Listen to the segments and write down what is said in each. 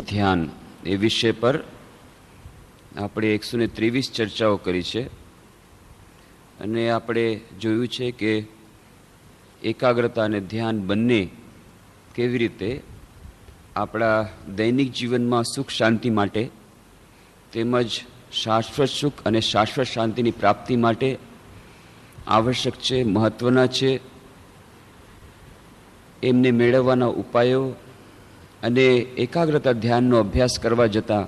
ધ્યાન એ વિષય પર આપણે 123 ચર્ચાઓ કરી છે અને આપણે જોયું છે કે એકાગ્રતા અને ધ્યાન બંને કેવી રીતે આપણા દૈનિક જીવનમાં સુખ શાંતિ માટે તેમજ શાશ્વત સુખ અને શાશ્વત શાંતિની પ્રાપ્તિ માટે આવશ્યક છે, મહત્વના છે. એમને મેળવવાના ઉપાયો અને એકાગ્રતા ધ્યાનનો અભ્યાસ કરવા જતાં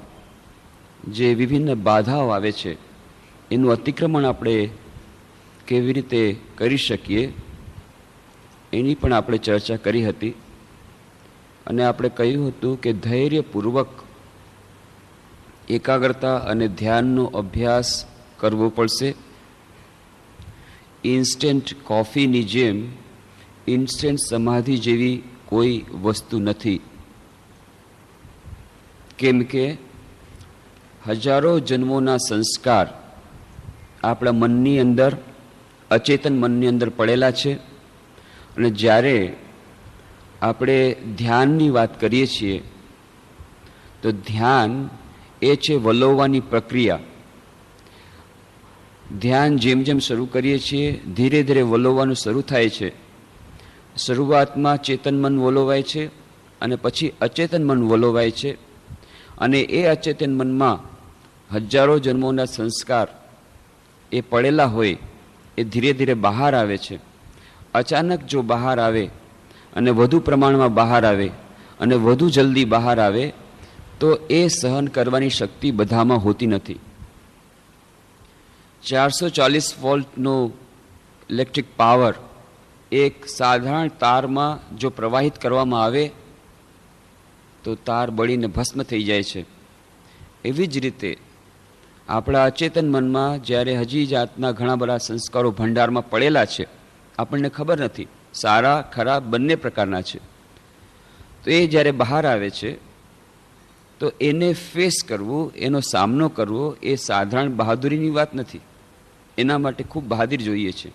જે વિભિન્ન બાધાઓ આવે છે એનું અતિક્રમણ આપણે કેવી રીતે કરી શકીએ એની પણ આપણે ચર્ચા કરી હતી. અને આપણે કહ્યું હતું કે ધૈર્યપૂર્વક એકાગ્રતા અને ધ્યાનનો અભ્યાસ કરવો પડશે. ઇન્સ્ટન્ટ કોફીની જેમ ઇન્સ્ટન્ટ સમાધિ જેવી કોઈ વસ્તુ નથી, કેમ કે હજારો જન્મોના સંસ્કાર આપણા મનની અંદર, અચેતન મનની અંદર પડેલા છે. અને જ્યારે આપણે ધ્યાનની વાત કરીએ છીએ તો ધ્યાન એ છે વલોવવાની પ્રક્રિયા. ધ્યાન જેમ જેમ શરૂ કરીએ છીએ ધીરે ધીરે વલોવવાનું શરૂ થાય છે. શરૂઆતમાં ચેતન મન વલોવાય છે અને પછી અચેતન મન વલોવાય છે. અને એ અચેતન મનમાં હજારો જન્મોના સંસ્કાર એ પડેલા હોય એ ધીરે ધીરે બહાર આવે છે. અચાનક જો બહાર આવે અને વધુ પ્રમાણમાં બહાર આવે અને વધુ જલ્દી બહાર આવે તો એ સહન કરવાની શક્તિ બધામાં હોતી નથી. 440 વોલ્ટનો ઇલેક્ટ્રિક પાવર એક સાધારણ તારમાં જો પ્રવાહિત કરવામાં આવે તો તાર બળીને ભસ્મ થઈ જાય છે. એવી જ રીતે આપણા અચેતન મનમાં જ્યારે હજી જાતના ઘણા બધા સંસ્કારો ભંડારમાં પડેલા છે, આપણને ખબર નથી, સારા ખરાબ બંને પ્રકારના છે, તો એ જ્યારે બહાર આવે છે તો એને ફેસ કરવું, એનો સામનો કરવો એ સાધારણ બહાદુરીની વાત નથી. એના માટે ખૂબ બહાદુર જોઈએ છે.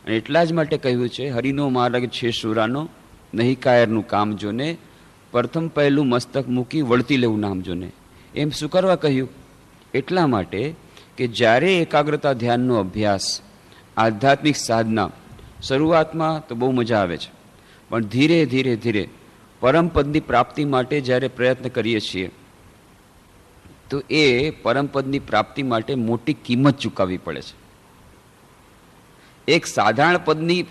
અને એટલા જ માટે કહ્યું છે, હરિનો માર્ગ છે સુરાનો, નહીં કાયરનું કામ જોને, પ્રથમ પહેલું મસ્તક મૂકી વળતી લેવું નામ જોને. એમ શું કરવા કહ્યું? એટલા માટે કે જ્યારે એકાગ્રતા ધ્યાનનો અભ્યાસ, આધ્યાત્મિક સાધના શરૂઆતમાં તો બહુ મજા આવે છે, પણ ધીરે ધીરે ધીરે પરમપદની પ્રાપ્તિ માટે જ્યારે પ્રયત્ન કરીએ છીએ તો એ પરમપદની પ્રાપ્તિ માટે મોટી કિંમત ચૂકવવી પડે છે. એક સાધારણ પદની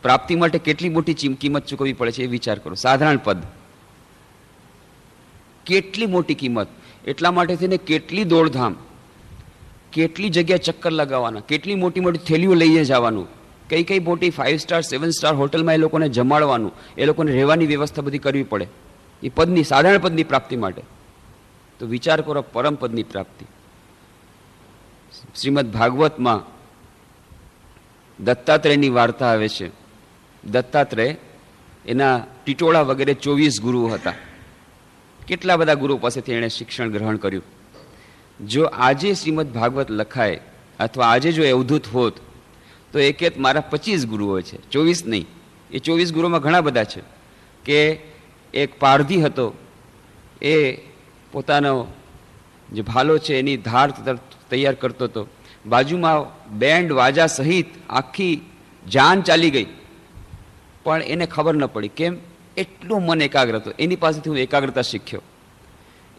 પ્રાપ્તિ માટે કેટલી મોટી કિંમત ચૂકવવી પડે છે એ વિચાર કરો. સાધારણ પદ કેટલી મોટી કિંમત, એટલા માટે થઈને કેટલી દોડધામ, કેટલી જગ્યા ચક્કર લગાવવાના, કેટલી મોટી મોટી થેલીઓ લઈને જવાનું, કઈ કઈ મોટી 5 સ્ટાર 7 સ્ટાર હોટલમાં એ લોકોને જમાડવાનું, એ લોકોને રહેવાની વ્યવસ્થા બધી કરવી પડે એ પદની, સાધારણ પદની પ્રાપ્તિ માટે. તો વિચાર કરો પરમ પદની પ્રાપ્તિ. શ્રીમદ ભાગવતમાં દત્તાત્રેયની વાર્તા આવે છે. દત્તાત્રેય એના ટીટોળા વગેરે 24 ગુરુઓ હતા. કેટલા બધા ગુરુ પાસેથી એણે શિક્ષણ ગ્રહણ કર્યું. જો આજે શ્રીમદ ભાગવત લખાય અથવા આજે જો અવધૂત હોત તો એ કહેત મારા 25 ગુરુઓ છે, 24 નહીં. એ 24 ગુરુઓમાં ઘણા બધા છે. કે એક પારધી હતો, એ પોતાનો જે ભાલો છે એની ધાર તૈયાર કરતો હતો. બાજુમાં બેન્ડ વાજા સહિત આખી જાન ચાલી ગઈ, પણ એને ખબર ન પડી. કેમ? એટલું મન એકાગ્ર હતો. એની પાસેથી હું એકાગ્રતા શીખ્યો.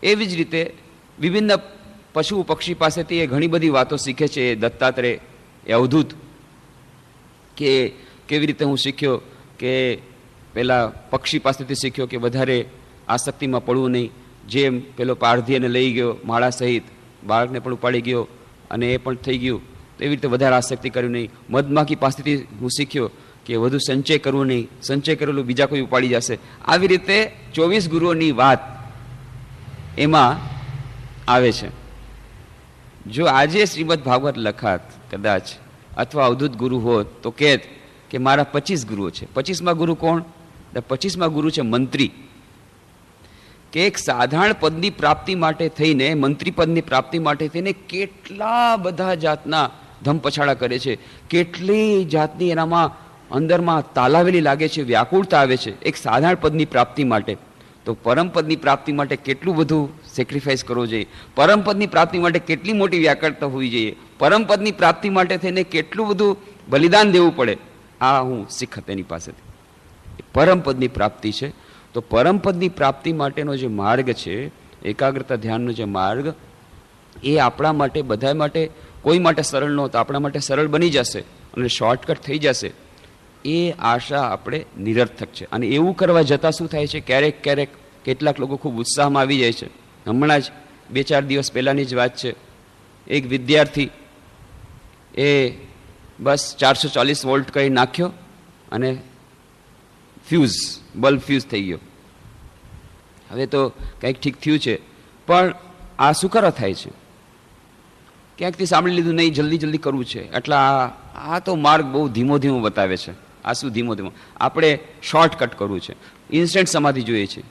એવી જ રીતે વિભિન્ન પશુ પક્ષી પાસેથી એ ઘણી બધી વાતો શીખે છે. એ દત્તાત્રેય, એ અવધૂત, કે કેવી રીતે હું શીખ્યો કે પેલા પક્ષી પાસેથી શીખ્યો કે વધારે આસક્તિમાં પડવું નહીં. જેમ પેલો પારધી એને લઈ ગયો માળા સહિત, બાળકને પણ ઉપાડી ગયો અને એ પણ થઈ ગયું, તો એવી રીતે વધારે આસક્તિ કર્યું નહીં. મધમાખી પાસેથી હું શીખ્યો કે વધુ સંચય કરવું નહીં, સંચય કરેલું બીજા કોઈ ઉપાડી જશે. આવી રીતે 24 ગુરુઓની વાત એમાં આવે છે. જો આજે શ્રીમદ ભાગવત લખાત કદાચ અથવા અવધૂત ગુરુ હોત તો કહેત કે મારા 25 ગુરુઓ છે. 25મા ગુરુ કોણ? 25મા ગુરુ છે મંત્રી. કે એક સાધારણ પદની પ્રાપ્તિ માટે થઈને, મંત્રી પદની પ્રાપ્તિ માટે થઈને કેટલા બધા જાતના ધમપછાડા કરે છે, કેટલી જાતની એનામાં અંદરમાં તાલાવેલી લાગે છે, વ્યાકુળતા આવે છે એક સાધારણ પદની પ્રાપ્તિ માટે. તો પરમપદની પ્રાપ્તિ માટે કેટલું બધું સેક્રિફાઈસ કરવો જોઈએ, પરમપદની પ્રાપ્તિ માટે કેટલી મોટી વ્યાકળતા હોવી જોઈએ, પરમપદની પ્રાપ્તિ માટે થઈને કેટલું બધું બલિદાન દેવું પડે, આ હું શીખ તેની પાસેથી. પરમપદની પ્રાપ્તિ છે, તો પરમપદની પ્રાપ્તિ માટેનો જે માર્ગ છે, એકાગ્રતા ધ્યાનનો જે માર્ગ, એ આપણા માટે, બધા માટે, કોઈ માટે સરળ નહોતો, આપણા માટે સરળ બની જશે અને શોર્ટકટ થઈ જશે, એ આશા આપણે નિરર્થક છે. અને એવું કરવા જતાં શું થાય છે, ક્યારેક ક્યારેક કેટલાક લોકો ખૂબ ઉત્સાહમાં આવી જાય છે. હમણાં જ 2-4 દિવસ પહેલાંની જ વાત છે, એક વિદ્યાર્થી એ બસ 440 વોલ્ટ કરી નાખ્યો અને બલ્બ ફ્યુઝ થઈ ગયો. હવે તો કંઈક ઠીક થયું છે, પણ આ શું કરવા થાય છે? ક્યાંકથી સાંભળી લીધું, નહીં જલ્દી જલ્દી કરવું છે, એટલે આ તો માર્ગ બહુ ધીમો ધીમો બતાવે છે. આ શું ધીમો ધીમો? આપણે શોર્ટકટ કરવું છે, ઇન્સ્ટન્ટ સમાધિ જોઈએ છે.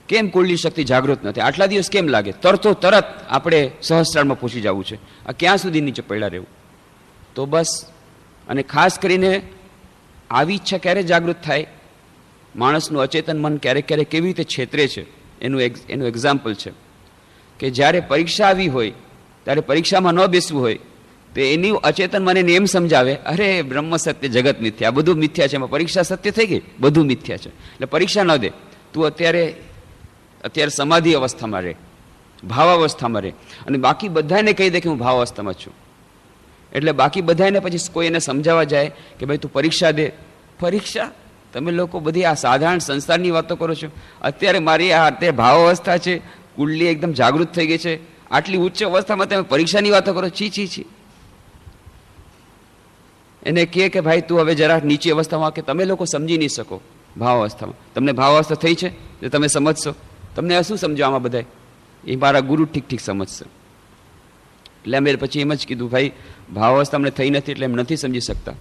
કેમ કુંડલી શક્તિ જાગૃત નથી? આટલા દિવસ કેમ લાગે? તરતો તરત આપણે સહસ્ત્રારમાં પહોંચી જવું છે. આ ક્યાં સુધી નીચે પડ્યા રહેવું? તો બસ, અને ખાસ કરીને આવી ઈચ્છા ક્યારે જાગૃત થાય? માણસનું અચેતન મન ક્યારેક ક્યારેક કેવી રીતે છેતરે છે એનું એક્ઝામ્પલ છે કે જ્યારે પરીક્ષા આવી હોય ત્યારે પરીક્ષામાં ન બેસવું હોય તો એની અચેતન મને એમ સમજાવે, અરે બ્રહ્મ સત્ય જગત મિથ્યા, બધું મિથ્યા છે, એમાં પરીક્ષા સત્ય થઈ ગઈ, બધું મિથ્યા છે, એટલે પરીક્ષા ન દે, તું અત્યારે સમાધિ અવસ્થામાં રહે, ભાવ અવસ્થામાં રહે, અને બાકી બધાને કહી દે કે હું ભાવ અવસ્થામાં છું. એટલે બાકી બધાને પછી કોઈ એને સમજાવવા જાય કે ભાઈ તું પરીક્ષા દે. પરીક્ષા? તમે લોકો બધી આ સાધારણ સંસારની વાતો કરો છો. અત્યારે મારી આ અત્યારે ભાવ અવસ્થા છે, કુંડલી એકદમ જાગૃત થઈ ગઈ છે, આટલી ઉચ્ચ અવસ્થામાં તમે પરીક્ષાની વાતો કરો? છી. એને કે ભાઈ તું હવે જરા નીચી અવસ્થામાં, કે તમે લોકો સમજી નહીં શકો ભાવ અવસ્થામાં. તમને ભાવ અવસ્થા થઈ છે જે તમે સમજશો? તમને શું સમજો આમાં બધા? એ મારા ગુરુ ઠીક સમજશે. એટલે અમે પછી એમ જ કીધું, ભાઈ ભાવ અવસ્થા અમને થઈ નથી એટલે એમ નથી સમજી શકતા,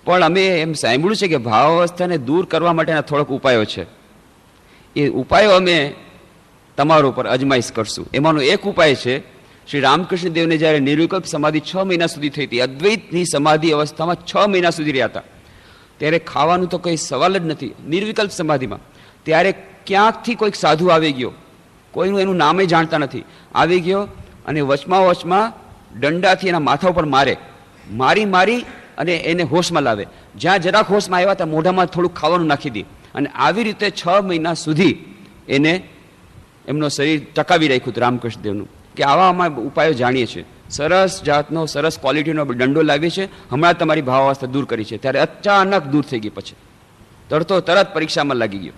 પણ અમે એમ સાંભળ્યું છે કે ભાવ અવસ્થાને દૂર કરવા માટેના થોડાક ઉપાયો છે. એ ઉપાયો અમે તમારા ઉપર અજમાઈશ કરશું. એમાંનો એક ઉપાય છે, શ્રી રામકૃષ્ણ દેવને જ્યારે નિર્વિકલ્પ સમાધિ 6 મહિના સુધી થઈ હતી, અદ્વૈતની સમાધિ અવસ્થામાં 6 મહિના સુધી રહ્યા હતા, ત્યારે ખાવાનું તો કંઈ સવાલ જ નથી. નિર્વિકલ્પ સમાધિમાં ત્યારે ક્યાંકથી કોઈક સાધુ આવી ગયો, કોઈનું એનું નામે જાણતા નથી, આવી ગયો અને વચમાં દંડાથી એના માથા ઉપર મારી અને એને હોશમાં લાવે. જ્યાં જરાક હોશમાં આવ્યા ત્યાં મોઢામાં થોડુંક ખાવાનું નાખી દે, અને આવી રીતે 6 મહિના સુધી એને એમનો શરીર ટકાવી રાખ્યું હતું રામકૃષ્ણ દેવનું. કે આવા અમે ઉપાયો જાણીએ છીએ, સરસ જાતનો સરસ ક્વોલિટીનો દંડો લાવીએ છીએ, હમણાં તમારી ભાવાવસ્થા દૂર કરી છે. ત્યારે અચાનક દૂર થઈ ગઈ, પછી તરત પરીક્ષામાં લાગી ગયો,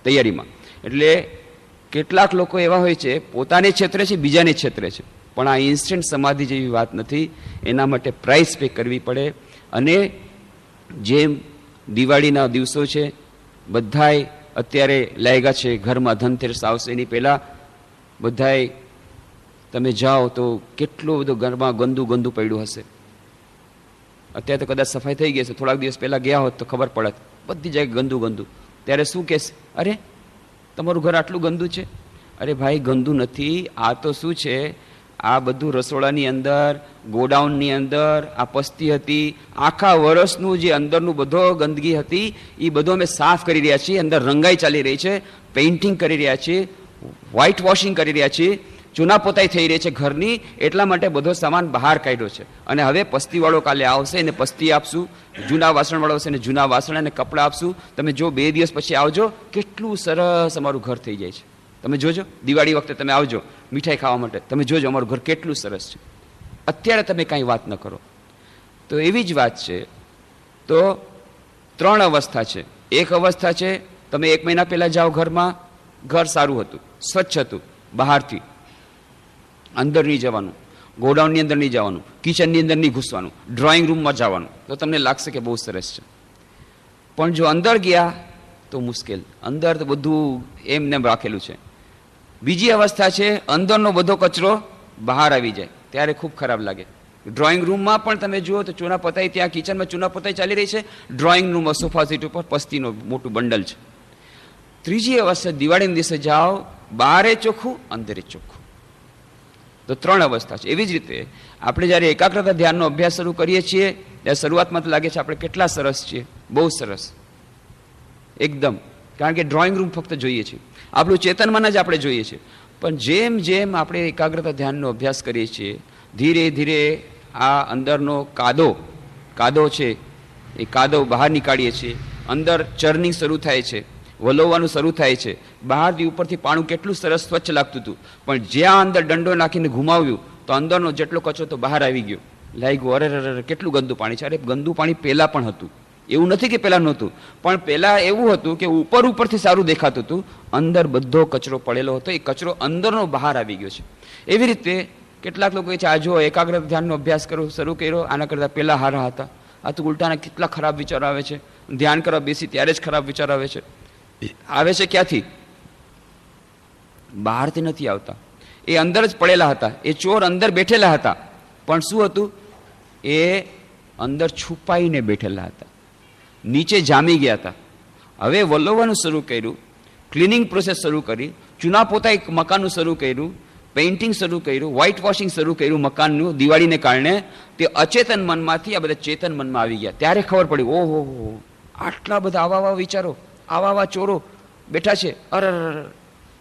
તૈયારીમાં. એટલે કેટલાક લોકો એવા હોય છે, પોતાને છેતરે છે, બીજાને છેતરે છે. પણ આ ઇન્સ્ટન્ટ સમાધિ જેવી વાત નથી. એના માટે પ્રાઇસ પે કરવી પડે. અને જેમ દિવાળીના દિવસો છે, બધાય અત્યારે લાગ્યા છે ઘરમાં, ધનતેરસ આવશે એની પહેલાં બધાય તમે જાઓ તો કેટલું બધું ઘરમાં ગંદુ પડ્યું હશે. અત્યારે તો કદાચ સફાઈ થઈ ગઈ હશે, થોડાક દિવસ પહેલાં ગયા હોત તો ખબર પડત, બધી જગ્યાએ ગંદુ. ત્યારે શું કહેશે? અરે તમારું ઘર આટલું ગંદુ છે? અરે ભાઈ ગંદુ નથી, આ તો શું છે, આ બધું રસોડાની અંદર, ગોડાઉનની અંદર આ પસ્તી હતી, આખા વર્ષનું જે અંદરનું બધો ગંદકી હતી એ બધું અમે સાફ કરી રહ્યા છીએ. અંદર રંગાઈ ચાલી રહી છે, પેઇન્ટિંગ કરી રહ્યા છીએ, વ્હાઇટ વોશિંગ કરી રહ્યા છીએ, ચૂના પોતાઈ થઈ રહી છે ઘરની. એટલા માટે બધો સામાન બહાર કાઢ્યો છે. અને હવે પસ્તીવાળો કાલે આવશે, એને પસ્તી આપશું, જૂના વાસણવાળો આવશે એને જૂના વાસણ અને કપડાં આપશું. તમે જો 2 દિવસ પછી આવજો, કેટલું સરસ અમારું ઘર થઈ જાય છે. તમે જોજો, દિવાળી વખતે તમે આવજો મીઠાઈ ખાવા માટે, તમે જોજો અમારું ઘર કેટલું સરસ છે. અત્યારે તમે કાંઈ વાત ન કરો. તો એવી જ વાત છે. તો 3 અવસ્થા છે. એક અવસ્થા છે, તમે 1 મહિના પહેલાં જાઓ ઘરમાં, ઘર સારું હતું, સ્વચ્છ હતું, બહારથી અંદર નહીં જવાનું, ગોડાઉનની અંદર નહીં જવાનું, કિચનની અંદર નહીં ઘૂસવાનું, ડ્રોઈંગ રૂમમાં જવાનું, તો તમને લાગશે કે બહુ સરસ છે. પણ જો અંદર ગયા તો મુશ્કેલ, અંદર તો બધું એમને રાખેલું છે. બીજી અવસ્થા છે, અંદરનો બધો કચરો બહાર આવી જાય, ત્યારે ખૂબ ખરાબ લાગે. ડ્રોઈંગ રૂમમાં પણ તમે જુઓ તો ચૂના પતાઈ, ત્યાં કિચનમાં ચૂના પતાઈ ચાલી રહી છે, ડ્રોઈંગ રૂમમાં સોફા સીટ ઉપર પસ્તીનો મોટું બંડલ છે. ત્રીજી અવસ્થા, દિવાળીના દિવસે જાઓ, બહારે ચોખ્ખું, અંદરે ચોખ્ખું. તો 3 અવસ્થા છે. એવી જ રીતે આપણે જ્યારે એકાગ્રતા ધ્યાનનો અભ્યાસ શરૂ કરીએ છીએ ત્યારે શરૂઆતમાં તો લાગે છે આપણે કેટલા સરસ છીએ, બહુ સરસ એકદમ, કારણ કે ડ્રોઈંગ રૂમ ફક્ત જોઈએ છીએ, આપણું ચેતનમાં જ આપણે જોઈએ છીએ. પણ જેમ જેમ આપણે એકાગ્રતા ધ્યાનનો અભ્યાસ કરીએ છીએ, ધીરે ધીરે આ અંદરનો કાદો છે એ કાદો બહાર નીકાળીએ છીએ. અંદર ચર્નિંગ શરૂ થાય છે, વલોવવાનું શરૂ થાય છે. બહારથી ઉપરથી પાણું કેટલું સરસ સ્વચ્છ લાગતું હતું, પણ જ્યાં અંદર દંડો નાખીને ઘુમાવ્યું તો અંદરનો જેટલો કચરો તો બહાર આવી ગયો. લાગ્યું અરે કેટલું ગંદુ પાણી છે. અરે ગંદુ પાણી પહેલાં પણ હતું, એવું નથી કે પહેલાં નહોતું, પણ પહેલાં એવું હતું કે ઉપરથી સારું દેખાતું હતું, અંદર બધો કચરો પડેલો હતો. એ કચરો અંદરનો બહાર આવી ગયો છે. એવી રીતે કેટલાક લોકો છે, આ જો એકાગ્રતા ધ્યાનનો અભ્યાસ શરૂ કર્યો, આના કરતાં પહેલાં હારા હતા, આ તો ઉલટાના કેટલા ખરાબ વિચારો આવે છે. ધ્યાન કરવા બેસી ત્યારે જ ખરાબ વિચાર આવે છે. આવે છે ક્યાંથી? બહારથી નથી આવતા, એ અંદર જ પડેલા હતા. એ ચોર અંદર બેઠેલા હતા, પણ શું હતું? એ અંદર છુપાઈને બેઠેલા હતા, નીચે જામી ગયા હતા. હવે વલોવાનું શરૂ કર્યું, ક્લિનિંગ પ્રોસેસ શરૂ કરી, ચૂના પોતા એક મકાનનું શરૂ કર્યું, પેઇન્ટિંગ શરૂ કર્યું, વ્હાઇટ વોશિંગ શરૂ કર્યું મકાનનું દિવાળીને કારણે. તે અચેતન મનમાંથી આ બધા ચેતન મનમાં આવી ગયા. ત્યારે ખબર પડી, ઓહો આટલા બધા આવા વિચારો, આવા ચોરો બેઠા છે.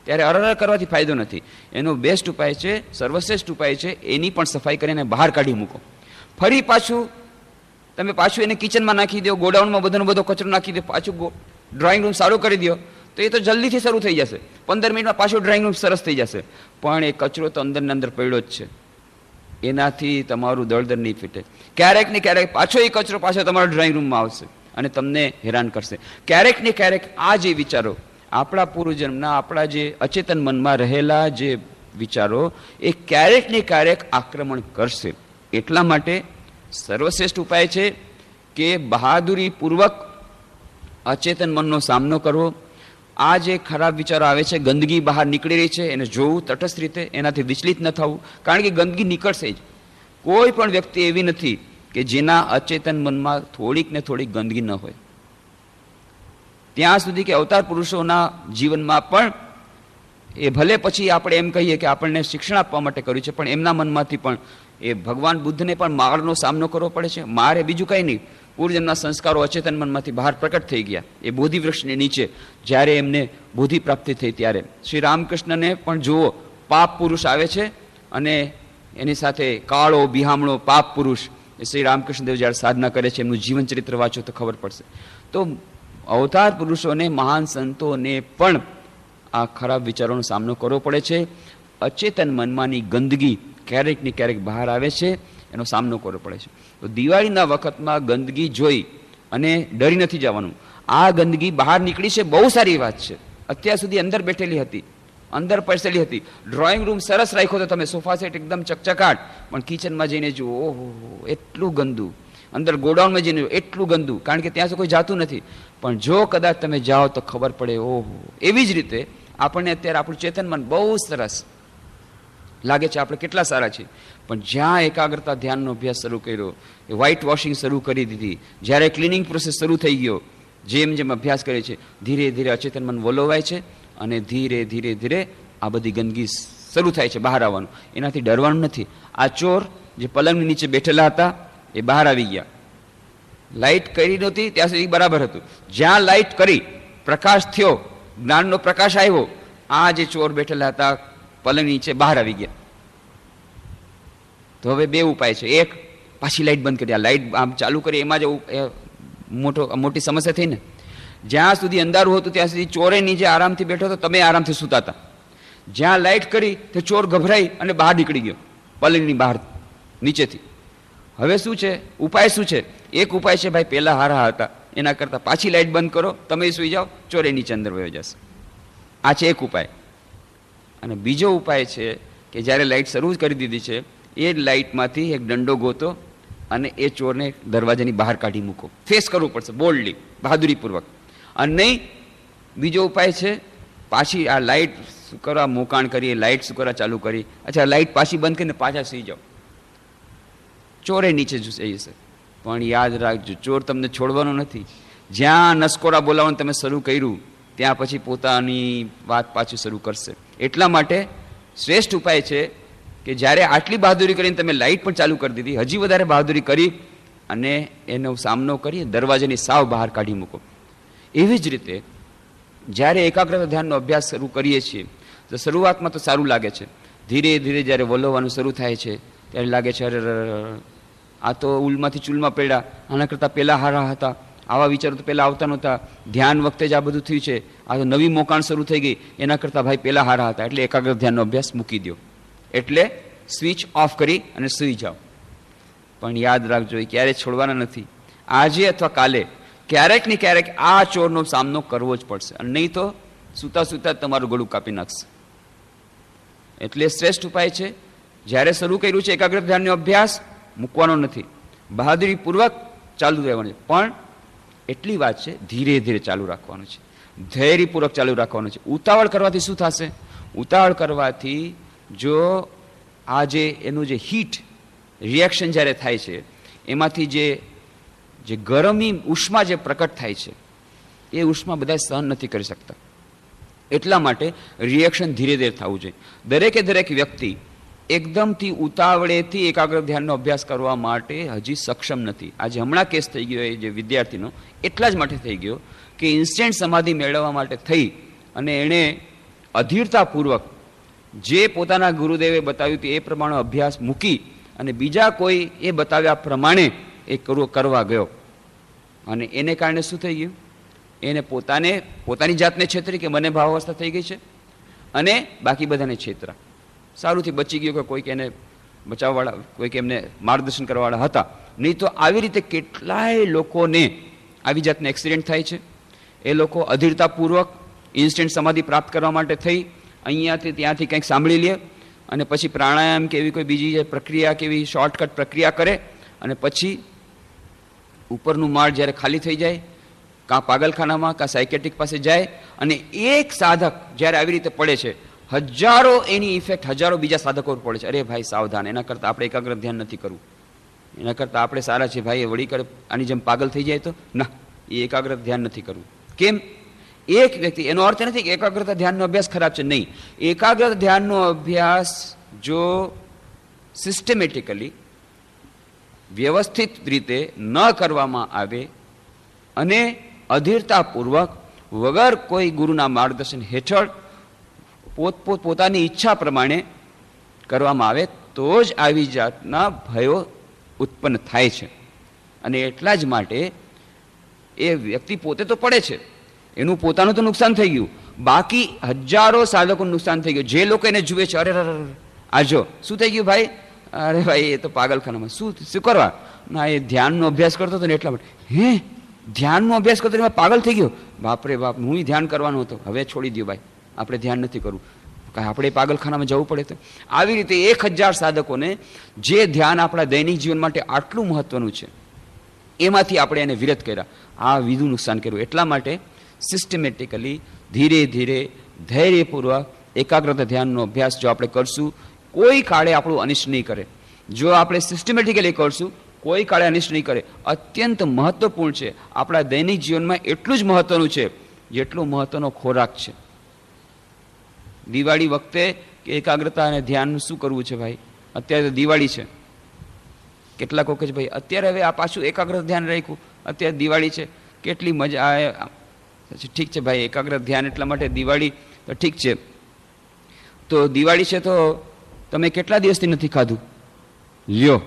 ત્યારે અરર કરવાથી ફાયદો નથી. એનો બેસ્ટ ઉપાય છે, સર્વશ્રેષ્ઠ ઉપાય છે, એની પણ સફાઈ કરીને બહાર કાઢી મૂકો. ફરી તમે પાછું એને કિચનમાં નાખી દો, ગોડાઉનમાં બધો કચરો નાખી દો, પાછું ડ્રોઈંગ રૂમ સારું કરી દો, તો એ તો જલ્દીથી શરૂ થઈ જશે. 15 મિનિટમાં પાછું ડ્રોઈંગ રૂમ સરસ થઈ જશે. પણ એ કચરો તો અંદર ને અંદર પડ્યો જ છે, એનાથી તમારું દળદર નહીં ફીટે. ક્યારેક ને ક્યારેક પાછો એ કચરો તમારા ડ્રોઈંગ રૂમમાં આવશે અને તમને હેરાન કરશે. ક્યારેક ને ક્યારેક આ જે વિચારો, આપણા પૂર્વજન્મના, આપણા જે અચેતન મનમાં રહેલા જે વિચારો, એ ક્યારેક ને ક્યારેક આક્રમણ કરશે. એટલા માટે સર્વશ્રેષ્ઠ ઉપાય છે કે બહાદુરીપૂર્વક અચેતન મનનો સામનો કરવો. આ જે ખરાબ વિચારો આવે છે, ગંદગી બહાર નીકળી રહી છે, એને જોવું તટસ્થ રીતે, એનાથી વિચલિત ન થવું, કારણ કે ગંદગી નીકળશે જ. કોઈ પણ વ્યક્તિ એવી નથી કે જેના અચેતન મનમાં થોડીક ને થોડીક ગંદગી ન હોય. ત્યાં સુધી કે અવતાર પુરુષોના જીવનમાં પણ એ ભલે પછી આપણે એમ કહીએ કે આપણને શિક્ષણ આપવા માટે કર્યું છે, પણ એમના મનમાંથી પણ એ ભગવાન બુદ્ધને પણ મારનો સામનો કરવો પડે છે. માર એ બીજું કંઈ નહીં, પૂર્વજન્મના સંસ્કારો અચેતન મનમાંથી બહાર પ્રકટ થઈ ગયા. એ બોધિ વૃક્ષની નીચે જ્યારે એમને બોધિ પ્રાપ્તિ થઈ ત્યારે શ્રી રામકૃષ્ણને પણ જુઓ, પાપ પુરુષ આવે છે અને એની સાથે કાળો બિહામણો પાપ પુરુષ. એ શ્રી રામકૃષ્ણદેવ જ્યારે સાધના કરે છે, એમનું જીવન ચરિત્ર વાંચો તો ખબર પડશે. તો અવતાર પુરુષોને, મહાન સંતોને પણ આ ખરાબ વિચારોનો સામનો કરવો પડે છે. અચેતન મનમાંની ગંદગી ક્યારેક ને ક્યારેક બહાર આવે છે, એનો સામનો કરવો પડે છે. તો દિવાળીના વખતમાં ગંદગી જોઈ અને ડરી નથી જવાનું. આ ગંદગી બહાર નીકળી છે, બહુ સારી વાત છે. અત્યાર સુધી અંદર બેઠેલી હતી, અંદર પડસેલી હતી. ડ્રોઈંગ રૂમ સરસ રાખ્યો તો તમે, સોફા સેટ એકદમ ચકચકાટ, પણ કિચનમાં જઈને જુઓ, ઓહો એટલું ગંદુ. અંદર ગોડાઉનમાં જઈને એટલું ગંદુ, કારણ કે ત્યાં કોઈ જાતું નથી. પણ જો કદાચ તમે જાઓ તો ખબર પડે, ઓહો. એવી જ રીતે આપણને અત્યારે આપણું ચેતન મન બહુ સરસ લાગે છે, આપણે કેટલા સારા છીએ, પણ જ્યાં એકાગ્રતા ધ્યાનનો અભ્યાસ શરૂ કર્યો, એ વ્હાઇટ વોશિંગ શરૂ કરી દીધી, જ્યારે ક્લિનિંગ પ્રોસેસ શરૂ થઈ ગયો, જેમ જેમ અભ્યાસ કરે છે, ધીરે ધીરે અચેતન મન વલોવાય છે અને ધીરે ધીરે ધીરે આ બધી ગંદકી શરૂ થાય છે બહાર આવવાનું. એનાથી ડરવાનું નથી. આ ચોર જે પલંગની નીચે બેઠેલા હતા એ બહાર આવી ગયા. લાઇટ કરી નહોતી ત્યાં સુધી બરાબર હતું. જ્યાં લાઇટ કરી, પ્રકાશ થયો, જ્ઞાનનો પ્રકાશ આવ્યો, આ જે ચોર બેઠેલા હતા પલંગ નીચે બહાર આવી ગયા. તો હવે બે ઉપાય છે. એક, પાછી લાઇટ બંધ કરી. આ લાઇટ આમ ચાલુ કરી એમાં જ મોટી સમસ્યા થઈ ને. જ્યાં સુધી અંધારું હતું ત્યાં સુધી ચોરે નીચે આરામથી બેઠો હતો, તમે આરામથી સૂતા હતા. જ્યાં લાઇટ કરી તે ચોર ગભરાઈ અને બહાર નીકળી ગયો, પલંગની બહાર નીચેથી. હવે શું છે ઉપાય? શું છે? એક ઉપાય છે, ભાઈ પહેલા હારા હતા એના કરતાં પાછી લાઇટ બંધ કરો, તમે સુઈ જાઓ, ચોરે નીચે અંદર વયો જશે. આ છે એક ઉપાય. અને બીજો ઉપાય છે કે જ્યારે લાઇટ શરૂ કરી દીધી છે, એ લાઇટમાંથી એક દંડો ગોતો અને એ ચોરને દરવાજાની બહાર કાઢી મૂકો. ફેસ કરવું પડશે બોલ્ડલી, બહાદુરીપૂર્વક. અને નહીં, બીજો ઉપાય છે, પાછી આ લાઇટ શું કરવા મોકાણ કરી, લાઇટ શું કરવા ચાલુ કરી, અચ્છા લાઇટ પાછી બંધ કરીને પાછા સુઈ જાઓ, ચોરે નીચે જઈ જશે. પણ યાદ રાખજો, ચોર તમને છોડવાનો નથી. જ્યાં નસકોરા બોલાવવાનું તમે શરૂ કર્યું, ત્યાં પછી પોતાની વાત પાછું શરૂ કરશે. એટલા માટે શ્રેષ્ઠ ઉપાય છે કે જ્યારે આટલી બહાદુરી કરીને તમે લાઇટ પણ ચાલુ કરી દીધી, હજી વધારે બહાદુરી કરી અને એનો સામનો કરી દરવાજાની સાવ બહાર કાઢી મૂકો. એવી જ રીતે જ્યારે એકાગ્રતા ધ્યાનનો અભ્યાસ શરૂ કરીએ છીએ તો શરૂઆતમાં તો સારું લાગે છે. ધીરે ધીરે જ્યારે વલોવાનું શરૂ થાય છે ત્યારે લાગે છે અરે આ તો ઉલમાંથી ચૂલમાં પડ્યા, આના કરતાં પહેલાં હારા હતા, આવા વિચારો તો પહેલાં આવતા નહોતા, ધ્યાન વખતે જ આ બધું થયું છે, આ તો નવી મોકાણ શરૂ થઈ ગઈ, એના કરતાં ભાઈ પહેલાં હારા હતા, એટલે એકાગ્ર ધ્યાનનો અભ્યાસ મૂકી દો, એટલે સ્વિચ ઓફ કરી અને સૂઈ જાઓ. પણ યાદ રાખજો, એ ક્યારેય છોડવાના નથી. આજે અથવા કાલે ક્યારેક ને ક્યારેક આ ચોરનો સામનો કરવો જ પડશે, અને નહીં તો સૂતા સૂતા તમારું ગળું કાપી નાખશે. એટલે શ્રેષ્ઠ ઉપાય છે, જ્યારે શરૂ કર્યું છે એકાગ્ર ધ્યાનનો અભ્યાસ, મૂકવાનો નથી, બહાદુરીપૂર્વક ચાલુ રહેવાનું છે. પણ એટલી વાત છે, ધીરે ધીરે ચાલુ રાખવાનું છે, ધૈર્યપૂર્વક ચાલુ રાખવાનું છે. ઉતાવળ કરવાથી શું થશે? ઉતાવળ કરવાથી જો આ જે એનું જે હીટ રિએક્શન જ્યારે થાય છે, એમાંથી જે ગરમી ઉષ્મા જે પ્રકટ થાય છે, એ ઉષ્મા બધા સહન નથી કરી શકતા. એટલા માટે રિએક્શન ધીરે ધીરે થવું જોઈએ. દરેકે દરેક વ્યક્તિ એકદમથી ઉતાવળેથી એકાગ્ર ધ્યાનનો અભ્યાસ કરવા માટે હજી સક્ષમ નથી. આજે હમણાં કેસ થઈ ગયો એ જે વિદ્યાર્થીનો, એટલા જ માટે થઈ ગયો કે ઇન્સ્ટન્ટ સમાધિ મેળવવા માટે થઈ અને એણે અધીરતાપૂર્વક જે પોતાના ગુરુદેવે બતાવ્યું હતું એ પ્રમાણે અભ્યાસ મૂકી અને બીજા કોઈ એ બતાવ્યા પ્રમાણે એ કરવા ગયો, અને એને કારણે શું થઈ ગયું? એને પોતાની જાતને છેતરી કે મને ભાવાવસ્થા થઈ ગઈ છે, અને બાકી બધાને છેતરા. સારુંથી બચી ગયો કે કોઈક એને બચાવવાવાળા, કોઈક એમને માર્ગદર્શન કરવાવાળા હતા. નહીં તો આવી રીતે કેટલાય લોકોને આવી જાતના એક્સિડન્ટ થાય છે. એ લોકો અધીરતાપૂર્વક ઇન્સ્ટન્ટ સમાધિ પ્રાપ્ત કરવા માટે થઈ અહીંયાથી ત્યાંથી કંઈક સાંભળી લે અને પછી પ્રાણાયામ કે એવી કોઈ બીજી પ્રક્રિયા કે એવી શોર્ટકટ પ્રક્રિયા કરે, અને પછી ઉપરનું માળ જ્યારે ખાલી થઈ જાય, કાં પાગલખાનામાં કાં સાયકેટ્રિક પાસે જાય, અને એક સાધક જ્યારે આવી રીતે પડે છે, હજારો એની ઇફેક્ટ હજારો બીજા સાધકો પર પડે છે. અરે ભાઈ સાવધાન, એના કરતાં આપણે એકાગ્ર ધ્યાન નથી કરવું, એના કરતાં આપણે સારા છે ભાઈ, એ વળી કરે આની જેમ પાગલ થઈ જાય તો ના, એ એકાગ્ર ધ્યાન નથી કરવું. કેમ? એક વ્યક્તિ, એનો અર્થ નથી કે એકાગ્રતા ધ્યાનનો અભ્યાસ ખરાબ છે, નહીં. એકાગ્ર ધ્યાનનો અભ્યાસ જો સિસ્ટમેટિકલી વ્યવસ્થિત રીતે ન કરવામાં આવે અને અધીરતાપૂર્વક વગર કોઈ ગુરુના માર્ગદર્શન હેઠળ પોતાની ઈચ્છા પ્રમાણે કરવામાં આવે તો જ આવી જાતના ભયો ઉત્પન્ન થાય છે. અને એટલા જ માટે એ વ્યક્તિ પોતે તો પડે છે, એનું પોતાનું તો નુકસાન થઈ ગયું, બાકી હજારો સાધકોનું નુકસાન થઈ ગયું. જે લોકો એને જુએ છે, અરે આજો શું થઈ ગયું ભાઈ, અરે ભાઈ એ તો પાગલખાનામાં, શું કરવા? ના, એ ધ્યાનનો અભ્યાસ કરતો હતો ને એટલા માટે. હે, ધ્યાનનો અભ્યાસ કરતો એમાં પાગલ થઈ ગયો? બાપરે બાપ, હું ધ્યાન કરવાનો હતો, હવે છોડી દો ભાઈ, આપણે ધ્યાન નથી કરવું, આપણે પાગલખાનામાં જવું પડે તો. આવી રીતે 1000 સાધકોને જે ધ્યાન આપણા દૈનિક જીવન માટે આટલું મહત્વનું છે, એમાંથી આપણે એને વિરત કર્યા, આ વિધું નુકસાન કર્યું. એટલા માટે સિસ્ટમેટિકલી ધીરે ધીરે ધૈર્યપૂર્વક એકાગ્રતા ધ્યાનનો અભ્યાસ જો આપણે કરશું, કોઈ કાળે આપણું અનિષ્ટ નહીં કરે. જો આપણે સિસ્ટમેટિકલી કરશું, કોઈ કાળે અનિષ્ટ નહીં કરે. અત્યંત મહત્વપૂર્ણ છે, આપણા દૈનિક જીવનમાં એટલું જ મહત્વનું છે જેટલો મહત્વનો ખોરાક છે. દિવાળી વખતે કે એકાગ્રતા અને ધ્યાન શું કરવું છે ભાઈ? અત્યારે તો દિવાળી છે, કેટલાક કહે છે ભાઈ અત્યારે હવે આ પાછું એકાગ્ર ધ્યાન રાખ્યું, અત્યારે દિવાળી છે, કેટલી મજા આવે. ઠીક છે ભાઈ, એકાગ્ર ધ્યાન એટલા માટે દિવાળી તો ઠીક છે, તો દિવાળી છે તો તમે કેટલા દિવસથી નથી ખાધું? લ્યો,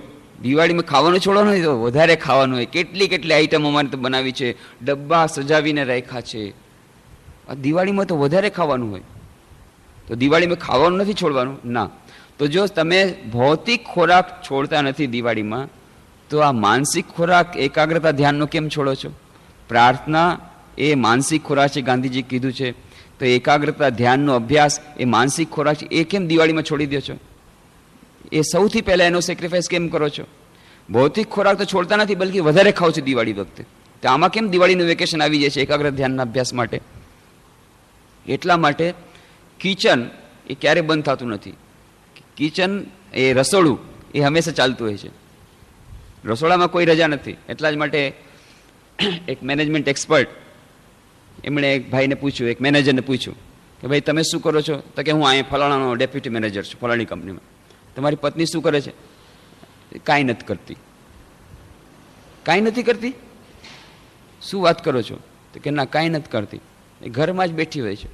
દિવાળીમાં ખાવાનું છોડવાનું હોય તો વધારે ખાવાનું હોય. કેટલી આઈટમ અમારે તો બનાવી છે, ડબ્બા સજાવીને રાખ્યા છે. આ દિવાળીમાં તો વધારે ખાવાનું હોય, તો દિવાળીમાં ખાવાનું નથી છોડવાનું ના. તો જો તમે ભૌતિક ખોરાક છોડતા નથી દિવાળીમાં, તો આ માનસિક ખોરાક એકાગ્રતા ધ્યાનનો કેમ છોડો છો? પ્રાર્થના એ માનસિક ખોરાક છે, ગાંધીજી કીધું છે. તો એકાગ્રતા ધ્યાનનો અભ્યાસ એ માનસિક ખોરાક છે, એ કેમ દિવાળીમાં છોડી દો છો? એ સૌથી પહેલા એનો સેક્રિફાઈસ કેમ કરો છો? ભૌતિક ખોરાક તો છોડતા નથી, બલકે વધારે ખાવ છો દિવાળી વખતે. તો આમાં કેમ દિવાળીનું વેકેશન આવી જાય છે એકાગ્ર ધ્યાનના અભ્યાસ માટે? એટલા માટે કિચન એ ક્યારે બંધ થતું નથી. કિચન એ રસોડું એ હંમેશા ચાલતું હોય છે, રસોડામાં કોઈ રજા નથી. એટલા જ માટે એક મેનેજમેન્ટ એક્સપર્ટ એમણે એક ભાઈને પૂછ્યું, એક મેનેજરને પૂછ્યું કે ભાઈ તમે શું કરો છો? તો કે હું અહીંયા ફલાણાનો ડેપ્યુટી મેનેજર છું ફલાણી કંપનીમાં. તમારી પત્ની શું કરે છે? કાંઈ નથી કરતી. કાંઈ નથી કરતી? શું વાત કરો છો? તો કે ના, કાંઈ નથી કરતી. એ ઘરમાં જ બેઠી હોય છે,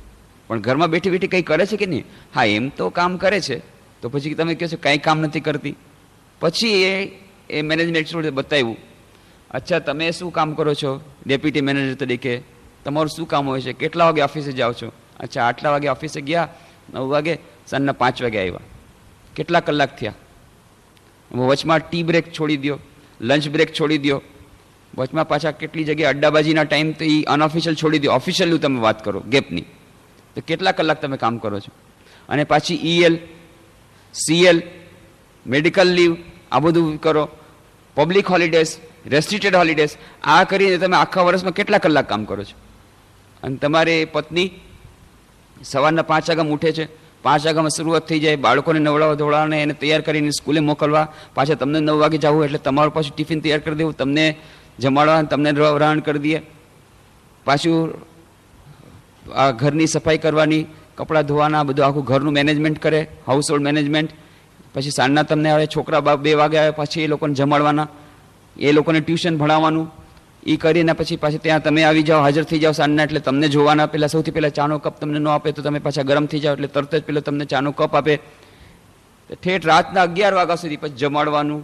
પણ ઘરમાં બેઠી બેઠી કંઈ કરે છે કે નહીં? હા, એમ તો કામ કરે છે. તો પછી તમે કહો છો કાંઈ કામ નથી કરતી. પછી એ મેનેજમેન્ટ જોડે બતાવ્યું, અચ્છા તમે શું કામ કરો છો ડેપ્યુટી મેનેજર તરીકે, તમારું શું કામ હોય છે, કેટલા વાગે ઓફિસે જાઓ છો? અચ્છા આટલા વાગે ઓફિસે ગયા, 9 વાગે, સાંજના 5 વાગે આવ્યા. કેટલા કલાક થયા? વચમાં ટી બ્રેક છોડી દો, લંચ બ્રેક છોડી દો, વચમાં પાછા કેટલી જગ્યાએ અડ્ડાબાજીના ટાઈમ તો એ અનઓફિશિયલ છોડી દો, ઓફિશિયલનું તમે વાત કરો ગેપની, તો કેટલા કલાક તમે કામ કરો છો? અને પાછી EL, CL, મેડિકલ લીવ, આ બધું કરો, પબ્લિક હોલિડેઝ, રેસ્ટ્રિક્ટેડ હોલિડેઝ, આ કરીને તમે આખા વર્ષમાં કેટલા કલાક કામ કરો છો? અને તમારે પત્ની સવારના 5 વાગ્યામાં ઉઠે છે, 5 વાગ્યામાં શરૂઆત થઈ જાય, બાળકોને નવડાવવા ધોવડાવવાને એને તૈયાર કરીને સ્કૂલે મોકલવા, પાછા તમને 9 વાગે જવું એટલે તમારું પાછું ટિફિન તૈયાર કરી દેવું, તમને જમાડવા, તમને રહણ કરી દઈએ, પાછું આ ઘરની સફાઈ કરવાની, કપડાં ધોવાના, બધું આખું ઘરનું મેનેજમેન્ટ કરે, હાઉસ હોલ્ડ મેનેજમેન્ટ. પછી સાંજના તમને આવે છોકરા 2 વાગે આવે, પછી એ લોકોને જમાડવાના, એ લોકોને ટ્યુશન ભણાવવાનું, એ કરીને પછી ત્યાં તમે આવી જાઓ, હાજર થઈ જાઓ સાંજના, એટલે તમને જોવાના. પહેલાં સૌથી પહેલાં ચાનો કપ તમને ન આપે તો તમે પાછા ગરમ થઈ જાઓ, એટલે તરત જ પેલો તમને ચાનો કપ આપે. ઠેઠ રાતના 11 વાગ્યા સુધી પછી જમાડવાનું,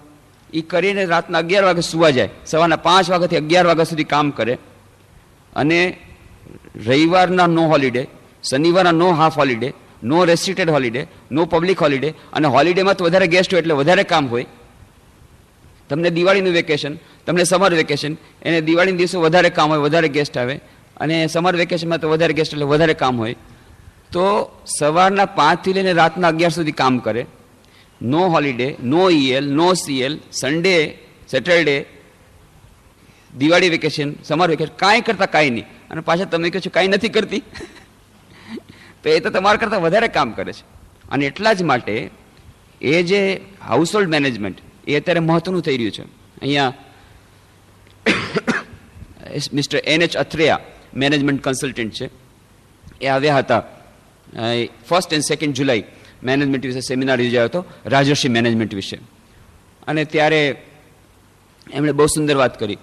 એ કરીને રાતના 11 વાગે સુવા જાય, સવારના 5 વાગ્યાથી 11 વાગ્યા સુધી કામ કરે. અને રવિવારના નો હોલિડે, શનિવારના નો હાફ હોલિડે, નો રેસ્ટ્રિક્ટેડ હોલિડે, નો પબ્લિક હોલિડે, અને હોલિડેમાં તો વધારે ગેસ્ટ હોય એટલે વધારે કામ હોય. તમને દિવાળીનું વેકેશન, તમને સમર વેકેશન, એને દિવાળીના દિવસો વધારે કામ હોય, વધારે ગેસ્ટ આવે, અને સમર વેકેશનમાં તો વધારે ગેસ્ટ એટલે વધારે કામ હોય. તો સવારના 5 થી લઈને રાતના 11 સુધી કામ કરે, નો હોલિડે, નો EL, નો CL, Sunday, Saturday, Diwali vacation, summer vacation, કાંઈ કરતા કાંઈ નહીં. અને પાછા તમે કહો છો કાંઈ નથી કરતી, તો એ તો તમારા કરતાં વધારે કામ કરે છે. અને એટલા જ માટે એ જે હાઉસહોલ્ડ મેનેજમેન્ટ એ અત્યારે મહત્વનું થઈ રહ્યું છે. અહીંયા મિસ્ટર NH અથરેયા મેનેજમેન્ટ કન્સલ્ટન્ટ છે, એ આવ્યા હતા 1 અને 2 જુલાઈ મેનેજમેન્ટ વિશે સેમિનાર યોજાયો હતો, રાજર્ષિ મેનેજમેન્ટ વિશે. અને ત્યારે એમણે બહુ સુંદર વાત કરી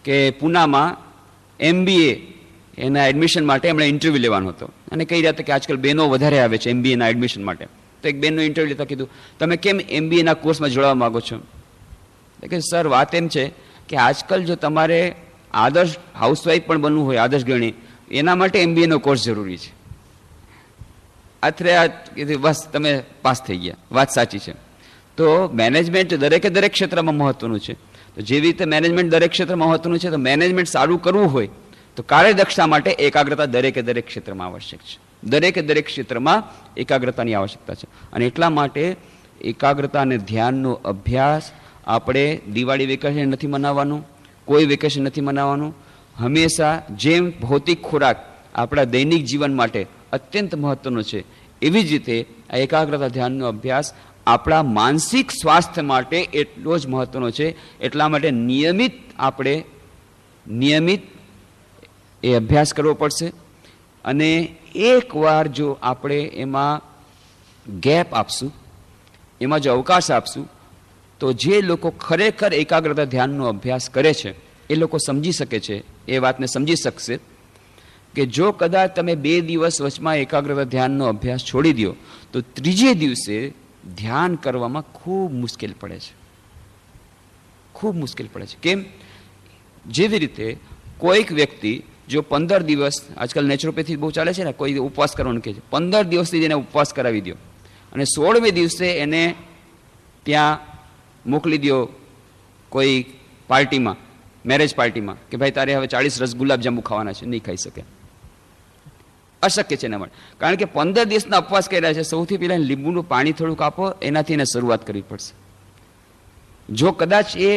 કે પૂનામાં MBA એના એડમિશન માટે એમણે ઇન્ટરવ્યૂ લેવાનો હતો, અને કહી રહ્યા હતા કે આજકાલ બહેનો વધારે આવે છે MBAના એડમિશન માટે. તો એક બહેનનો ઇન્ટરવ્યૂ લેતા કીધું, તમે કેમ MBAના કોર્સમાં જોડાવા માગો છો? કે સર વાત એમ છે કે આજકાલ જો તમારે આદર્શ હાઉસવાઈફ પણ બનવું હોય, આદર્શ ગૃહિણી, એના માટે MBAનો કોર્સ જરૂરી છે. આખરે કીધું બસ તમે પાસ થઈ ગયા. વાત સાચી છે. તો મેનેજમેન્ટ દરેકે દરેક ક્ષેત્રમાં મહત્વનું છે. તો જેવી રીતે મેનેજમેન્ટ દરેક ક્ષેત્રમાં મહત્વનું છે, તો મેનેજમેન્ટ સારું કરવું હોય તો કાર્યદક્ષતા માટે એકાગ્રતા દરેકે દરેક ક્ષેત્રમાં આવશ્યક છે. દરેકે દરેક ક્ષેત્રમાં એકાગ્રતાની આવશ્યકતા છે. અને એટલા માટે એકાગ્રતા અને ધ્યાનનો અભ્યાસ આપણે દિવાળી વેકેશન નથી મનાવવાનું, કોઈ વેકેશન નથી મનાવવાનું. હંમેશા જેમ ભૌતિક ખોરાક આપણા દૈનિક જીવન માટે અત્યંત મહત્વનો છે, એવી જ રીતે આ એકાગ્રતા ધ્યાનનો અભ્યાસ આપણા માનસિક સ્વાસ્થ્ય માટે એટલો જ મહત્વનો છે. એટલા માટે નિયમિત એ અભ્યાસ કરવો પડશે. અને એકવાર જો આપણે એમાં ગેપ આપશું, એમાં જો અવકાશ આપશું, તો જે લોકો ખરેખર એકાગ્રતા ધ્યાનનો અભ્યાસ કરે છે એ લોકો સમજી શકે છે, એ વાતને સમજી શકશે કે જો કદાચ તમે 2 દિવસ વચમાં એકાગ્રતા ધ્યાનનો અભ્યાસ છોડી દો તો ત્રીજે દિવસે ધ્યાન કરવામાં ખૂબ મુશ્કેલ પડે છે, ખૂબ મુશ્કેલ પડે છે. કેમ? જેવી રીતે કોઈક વ્યક્તિ જો 15 દિવસ, આજકાલ નેચરોપેથી બહુ ચાલે છે ને, કોઈ ઉપવાસ કરવાનું કહે છે, 15 દિવસથી એને ઉપવાસ કરાવી દો અને 16મે દિવસે એને ત્યાં મોકલી દો કોઈ પાર્ટીમાં, મેરેજ પાર્ટીમાં, કે ભાઈ તારે હવે 40 રસ ગુલાબજાંબુ ખાવાના છે, નહીં ખાઈ શકે, અશક્ય છે એના માટે. કારણ કે 15 દિવસના ઉપવાસ કર્યા છે. સૌથી પહેલાં લીંબુનું પાણી થોડુંક આપો, એનાથી એને શરૂઆત કરવી પડશે. જો કદાચ એ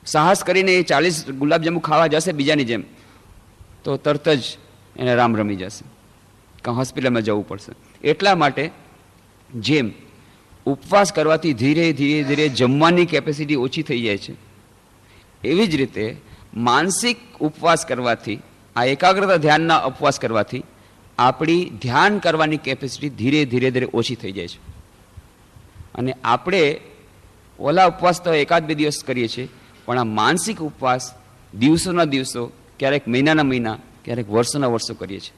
સાહસ કરીને એ 40 ગુલાબજાંબુ ખાવા જશે બીજાની જેમ, તો તરત જ એને રામ રમી જશે, કાં હોસ્પિટલમાં જવું પડશે. એટલા માટે જેમ ઉપવાસ કરવાથી ધીરે ધીરે ધીરે જમવાની કેપેસિટી ઓછી થઈ જાય છે, એવી જ રીતે માનસિક ઉપવાસ કરવાથી, આ એકાગ્રતા ધ્યાનના ઉપવાસ કરવાથી આપણી ધ્યાન કરવાની કેપેસિટી ધીરે ધીરે ધીરે ઓછી થઈ જાય છે. અને આપણે ઓલા ઉપવાસ તો 1-2 દિવસ કરીએ છીએ, પણ આ માનસિક ઉપવાસ દિવસોના દિવસો, ક્યારેક મહિનાના મહિના, ક્યારેક વર્ષોના વર્ષો કરીએ છીએ.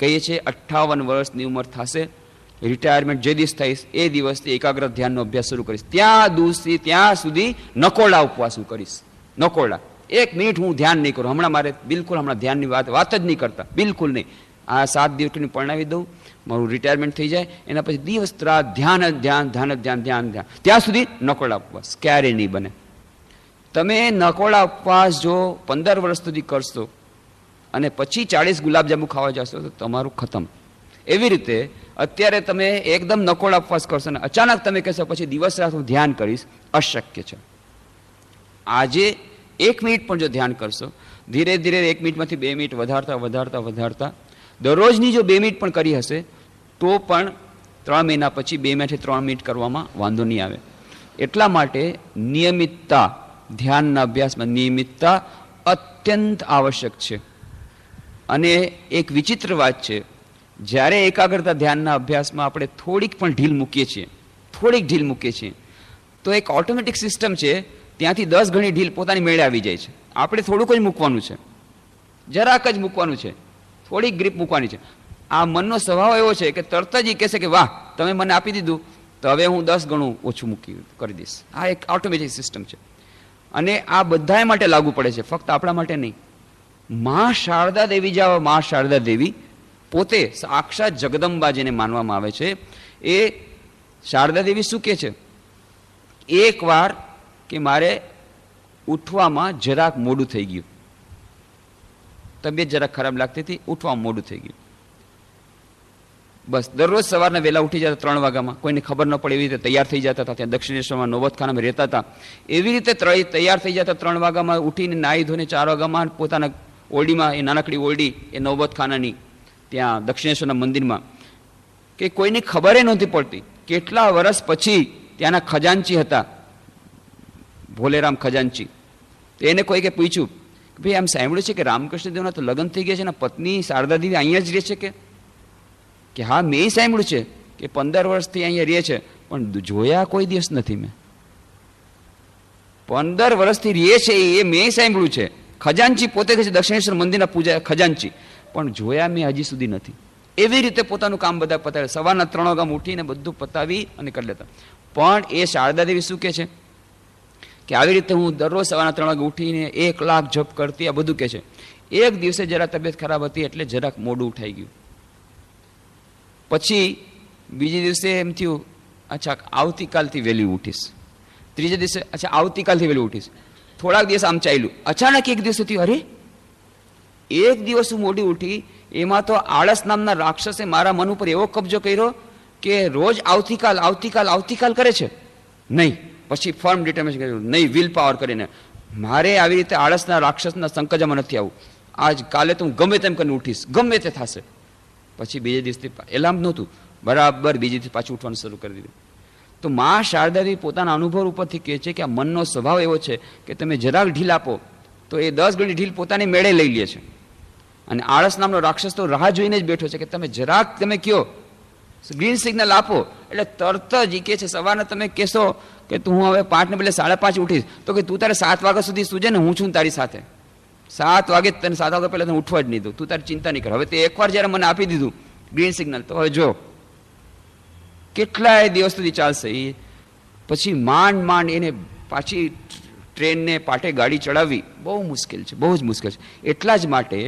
કહીએ છીએ 58 વર્ષની ઉંમર થશે, રિટાયરમેન્ટ જે દિવસ થઈશ એ દિવસથી એકાગ્ર ધ્યાનનો અભ્યાસ શરૂ કરીશ, ત્યાં સુધી નકોરડા ઉપવાસ હું કરીશ. નકોરડા 1 મિનિટ હું ધ્યાન નહીં કરું. મારે બિલકુલ ધ્યાનની વાત જ નહીં કરતા, બિલકુલ નહીં. આ 7 દિવસની પરણાવી દઉં, મારું રિટાયરમેન્ટ થઈ જાય, એના પછી દિવસ રાત ધ્યાન જ ધ્યાન, ત્યાં સુધી નકોરડા ઉપવાસ ક્યારેય નહીં બને. તમે નકોરડા ઉપવાસ જો 15 વર્ષ સુધી કરશો અને પછી 40 ગુલાબજાંબુ ખાવા જશો તો તમારું ખતમ. એવી રીતે અત્યારે તમે એકદમ નકોરડા ઉપવાસ કરશો ને અચાનક તમે કહેશો પછી દિવસ રાત હું ધ્યાન કરીશ, અશક્ય છે. આજે 1 મિનિટ પણ જો ધ્યાન કરશો, ધીરે ધીરે 1 મિનિટમાંથી 2 મિનિટ વધારતા દરરોજની જો 2 મિનિટ પણ કરી હશે તો પણ 3 મહિના પછી 2 મિનિટથી 3 મિનિટ કરવામાં વાંધો નહીં આવે. એટલા માટે નિયમિતતા, ધ્યાનના અભ્યાસમાં નિયમિતતા અત્યંત આવશ્યક છે. અને એક વિચિત્ર વાત છે, જ્યારે એકાગ્રતા ધ્યાનના અભ્યાસમાં આપણે થોડીક પણ ઢીલ મૂકીએ છીએ તો એક ઓટોમેટિક સિસ્ટમ છે, ત્યાંથી 10 ગણી ઢીલ પોતાની મેળે આવી જાય છે. આપણે થોડુંક જ મૂકવાનું છે, જરાક જ મૂકવાનું છે, થોડીક ગ્રીપ મૂકવાની છે. આ મનનો સ્વભાવ એવો છે કે તરત જ એ કહેશે કે વાહ તમે મને આપી દીધું તો હવે હું 10 ગણું ઓછું કરી દઈશ. આ એક ઓટોમેટિક સિસ્ટમ છે અને આ બધા માટે લાગુ પડે છે, ફક્ત આપણા માટે નહીં. મા શારદા દેવી પોતે સાક્ષાત જગદંબા જેને માનવામાં આવે છે, એ શારદા દેવી શું કહે છે, એક વાર કે મારે ઉઠવામાં જરાક મોડું થઈ ગયું, તબિયત જરાક ખરાબ લાગતી હતી, ઉઠવામાં મોડું થઈ ગયું. બસ દરરોજ સવારના વહેલા ઉઠી જતા 3 વાગ્યામાં, કોઈને ખબર ન પડે એવી રીતે તૈયાર થઈ જતા હતા. ત્યાં દક્ષિણેશ્વરમાં નોબતખાનામાં રહેતા હતા. એવી રીતે તૈયાર થઈ જતા 3 વાગ્યામાં ઉઠીને નાહી ધોઈને 4 વાગ્યામાં પોતાના ઓરડીમાં, એ નાનકડી ઓરડી એ નોબતખાનાની ત્યાં દક્ષિણેશ્વરના મંદિરમાં, કે કોઈને ખબર નહોતી પડતી. કેટલા વર્ષ પછી ત્યાંના ખજાનચી હતા, ભોલેરામ ખજાનચી, તો એને કોઈકે પૂછ્યું કે ભાઈ આમ સાંભળ્યું છે કે રામકૃષ્ણ દેવના તો લગ્ન થઈ ગયા છે ને પત્ની શારદા દેવી અહીંયા જ રહે છે કે હા મેં સાંભળ્યું છે કે 15 વર્ષથી અહીંયા રહે છે, પણ જોયા કોઈ દિવસ નથી મેં. 15 વર્ષથી રહે છે એ મેં સાંભળ્યું છે. ખજાનચી પોતે કહે છે દક્ષિણેશ્વર મંદિરના પૂજા ખજાનચી, પણ જોયા મેં હજી સુધી નથી. એવી રીતે પોતાનું કામ બધા પતાવે, સવારના 3 વાગ્યામાં ઉઠીને બધું પતાવી અને કરી લેતા. પણ એ શારદા દેવી શું કહે છે કે આવી રીતે હું દરરોજ સવારના 3 વાગે ઉઠીને 1 લાખ જપ કરતી, આ બધું કહે છે. એક દિવસે જરા તબિયત ખરાબ હતી એટલે જરાક મોડું ઉઠાઈ ગયું. પછી બીજે દિવસે એમ થયું અચ્છા આવતીકાલથી વહેલી ઉઠીશ. ત્રીજે દિવસે અચ્છા આવતીકાલથી વહેલી ઉઠીશ. થોડાક દિવસ આમ ચાલ્યું. અચાનક એક દિવસ થયું અરે એક દિવસ હું મોડી ઉઠી, એમાં તો આળસ નામના રાક્ષસે મારા મન ઉપર એવો કબજો કર્યો કે રોજ આવતીકાલ કરે છે. નહીં, પછી ફર્મ ડિટર્મિનેશન કર્યું, નહીં, વિલ પાવર કરીને મારે આવી રીતે આળસના રાક્ષસના સંકજામાં નથી આવું. આજ કાલે તો હું ગમે તેમ કરીને ઉઠીશ, ગમે તે થશે. પછી બીજે દિવસથી એલાર્મ નહોતું, બરાબર બીજે દિવસથી પાછું ઉઠવાનું શરૂ કરી દીધું. તો મા શારદાદેવી પોતાના અનુભવ ઉપરથી કહે છે કે આ મનનો સ્વભાવ એવો છે કે તમે જરાક ઢીલ આપો તો એ 10 ગણી ઢીલ પોતાની મેળે લઈ લે છે. અને આળસ નામનો રાક્ષસ તો રાહ જોઈને જ બેઠો છે કે તમે જરાક તમે કયો ગ્રીન સિગ્નલ આપો એટલે તરત જ કહે છે. સવારના તમે કહેશો કે તું હું હવે 5 ને બદલે 5:30 ઉઠીશ, તો કે તું તારે 7 વાગ્યા સુધી સૂજે ને હું છું તારી સાથે. 7 વાગે તને 7 વાગ્યા પહેલા તને ઉઠવા જ નહીં દઉં, તું તારી ચિંતા નહીં કર. હવે તે એકવાર જયારે મને આપી દીધું ગ્રીન સિગ્નલ, તો હવે જો કેટલાય દિવસ સુધી ચાલશે. એ પછી માંડ એને પાછી ટ્રેનને પાટે ગાડી ચડાવવી બહુ મુશ્કેલ છે, બહુ જ મુશ્કેલ છે. એટલા જ માટે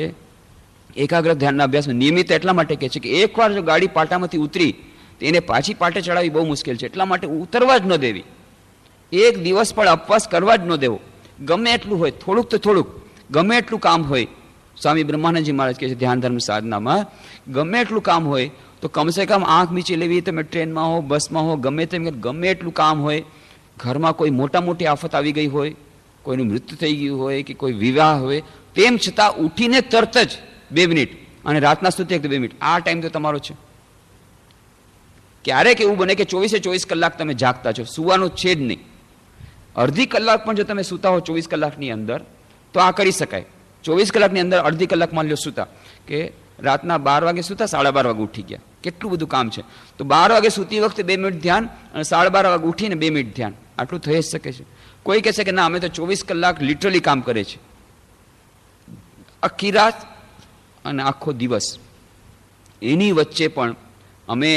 એકાગ્ર ધ્યાનના અભ્યાસમાં નિયમિત એટલા માટે કહે છે કે એકવાર જો ગાડી પાટામાંથી ઉતરી તો એને પાછી પાટે ચડાવવી બહુ મુશ્કેલ છે. એટલા માટે ઉતરવા જ ન દેવી, એક દિવસ પણ અપવાસ કરવા જ ન દેવો. ગમે એટલું હોય, થોડુંક તો થોડુંક, ગમે એટલું કામ હોય. સ્વામી બ્રહ્માનંદજી મહારાજ કહે છે ધ્યાન ધર્મ સાધનામાં, ગમે એટલું કામ હોય તો કમસે કમ આંખ મીચી લેવી. તમે ટ્રેનમાં હો, બસમાં હો, ગમે તેમ ગમે એટલું કામ હોય, ઘરમાં કોઈ મોટી આફત આવી ગઈ હોય, કોઈનું મૃત્યુ થઈ ગયું હોય કે કોઈ વિવાહ હોય, તેમ છતાં ઉઠીને તરત જ 2 મિનિટ અને રાતના સુધી 2 મિનિટ, આ ટાઈમ તો તમારો છે. ક્યારેક એવું બને કે 24 કલાક તમે જાગતા છો, સુવાનું છે જ નહીં. અડધી કલાક પણ જો તમે સૂતા હો 24 કલાકની અંદર તો આ કરી શકાય. 24 કલાકની અંદર અડધી કલાક માની લો સૂતા, કે રાતના 12 વાગે સૂતા, 12:30 વાગે ઉઠી ગયા, કેટલું બધું કામ છે. તો 12 વાગે સૂતી વખતે 2 મિનિટ ધ્યાન અને 12:30 વાગે ઉઠીને 2 મિનિટ ધ્યાન, આટલું થઈ જ શકે છે. કોઈ કહેશે કે ના અમે તો 24 કલાક લિટરલી કામ કરે છે, આખી રાત અને આખો દિવસ, એની વચ્ચે પણ અમે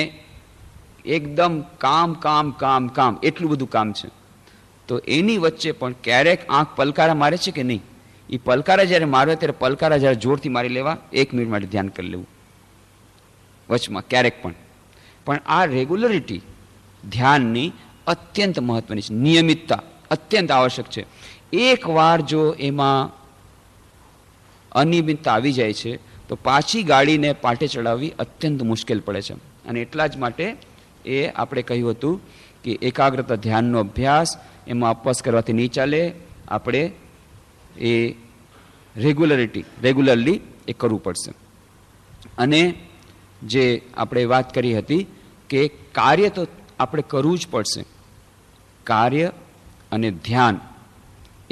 એકદમ કામ કામ કામ કામ એટલું બધું કામ છે, તો એની વચ્ચે પણ ક્યારેક આંખ પલકારા મારે છે કે નહીં? એ પલકારા જ્યારે મારે ત્યારે પલકારા જ્યારે જોરથી મારી લેવા, 1 મિનિટ માટે ધ્યાન કરી લેવું વચમાં ક્યારેક પણ આ રેગ્યુલરિટી ધ્યાનની અત્યંત મહત્વની છે. નિયમિતતા અત્યંત આવશ્યક છે. એકવાર જો એમાં અનિયમિતતા આવી જાય છે તો પાછી ગાડીને પાટે ચડાવવી અત્યંત મુશ્કેલ પડે છે. અને એટલા જ માટે એ આપણે કહ્યું હતું કે એકાગ્રતા ધ્યાનનો અભ્યાસ, એમાં અપવાસ કરવાથી નહીં ચાલે. આપણે એ રેગ્યુલરલી એ કરવું પડશે. અને જે આપણે વાત કરી હતી કે કાર્ય તો આપણે કરવું જ પડશે. કાર્ય અને ધ્યાન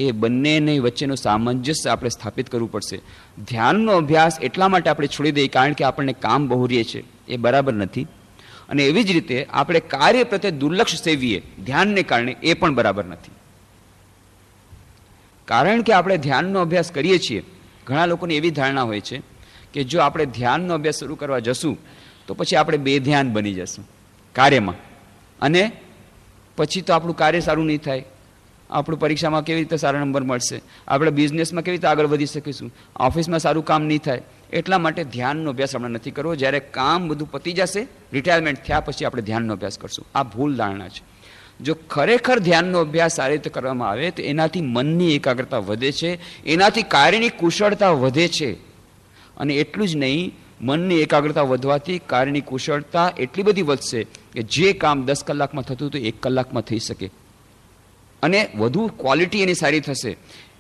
એ બંનેની વચ્ચેનું સામંજસ્ય આપણે સ્થાપિત કરવું પડશે. ધ્યાનનો અભ્યાસ એટલા માટે આપણે છોડી દઈએ કારણ કે આપણને કામ બહુ રહે છે, એ બરાબર નથી. અને એવી જ રીતે આપણે કાર્ય પ્રત્યે દુર્લક્ષ સેવીએ ધ્યાનને કારણે, એ પણ બરાબર નથી. કારણ કે આપણે ધ્યાનનો અભ્યાસ કરીએ છીએ, ઘણા લોકોની એવી ધારણા હોય છે કે જો આપણે ધ્યાનનો અભ્યાસ શરૂ કરવા જશું તો પછી આપણે બેધ્યાન બની જશું કાર્યમાં, અને પછી તો આપણું કાર્ય સારું નહીં થાય. આપણું પરીક્ષામાં કેવી રીતે સારા નંબર મળશે? આપણે બિઝનેસમાં કેવી રીતે આગળ વધી શકીશું? ઓફિસમાં સારું કામ નહીં થાય. એટલા માટે ધ્યાનનો અભ્યાસ આપણે નથી કરવો. જ્યારે કામ બધું પતી જશે, રિટાયરમેન્ટ થયા પછી આપણે ધ્યાનનો અભ્યાસ કરશું. આ ભૂલ ધારણા છે. જો ખરેખર ધ્યાનનો અભ્યાસ સારી રીતે કરવામાં આવે તો એનાથી મનની એકાગ્રતા વધે છે, એનાથી કાર્યની કુશળતા વધે છે. અને એટલું જ નહીં, મનની એકાગ્રતા વધવાથી કાર્યની કુશળતા એટલી બધી વધશે કે જે કામ 10 કલાકમાં થતું હતું 1 કલાકમાં થઈ શકે, અને વધુ ક્વોલિટી એની સારી થશે.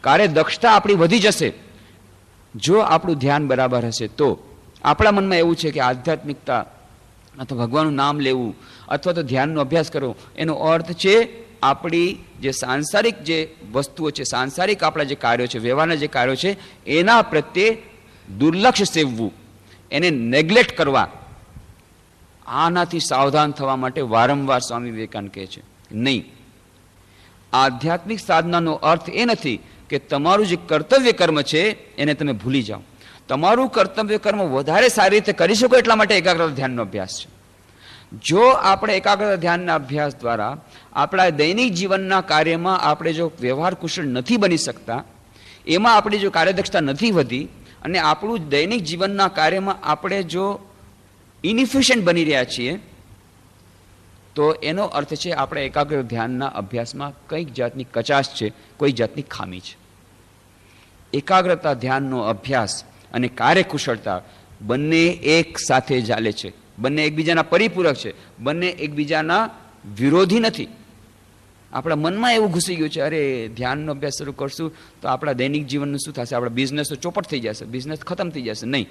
કાર્ય દક્ષતા આપણી વધી જશે જો આપણું ધ્યાન બરાબર હશે. તો આપણા મનમાં એવું છે કે આધ્યાત્મિકતા અથવા ભગવાનનું નામ લેવું અથવા તો ધ્યાનનો અભ્યાસ કરવો, એનો અર્થ છે આપણી જે સાંસારિક જે વસ્તુઓ છે, સાંસારિક આપણા જે કાર્યો છે, વ્યવહારના જે કાર્યો છે, એના પ્રત્યે દુર્લક્ષ સેવવું, એને નેગ્લેક્ટ કરવા. આનાથી સાવધાન થવા માટે વારંવાર સ્વામી વિવેકાનંદ કહે છે, નહીં, આધ્યાત્મિક સાધનાનો અર્થ એ નથી કે તમારું જે કર્તવ્ય કર્મ છે એને તમે ભૂલી જાઓ. તમારું કર્તવ્ય કર્મ વધારે સારી રીતે કરી શકો એટલા માટે એકાગ્રતા ધ્યાનનો અભ્યાસ છે. જો આપણે એકાગ્રતા ધ્યાનના અભ્યાસ દ્વારા આપણા દૈનિક જીવનના કાર્યમાં આપણે જો વ્યવહાર કુશળ નથી બની શકતા, એમાં આપણી જો કાર્યદક્ષતા નથી વધી, અને આપણું દૈનિક જીવનના કાર્યમાં આપણે જો ઇનઇફિશિયન્ટ બની રહ્યા છીએ, તો એનો અર્થ છે આપણે એકાગ્ર ધ્યાનના અભ્યાસમાં કંઈક જાતની કચાશ છે, કોઈ જાતની ખામી છે. એકાગ્રતા ધ્યાનનો અભ્યાસ અને કાર્યકુશળતા બંને એક સાથે ચાલે છે, બંને એકબીજાના પરિપૂરક છે, બંને એકબીજાના વિરોધી નથી. આપણા મનમાં એવું ઘૂસી ગયું છે, અરે ધ્યાનનો અભ્યાસ શરૂ કરશું તો આપણા દૈનિક જીવનનું શું થશે? આપણા બિઝનેસ તો ચોપટ થઈ જશે, બિઝનેસ ખતમ થઈ જશે. નહીં,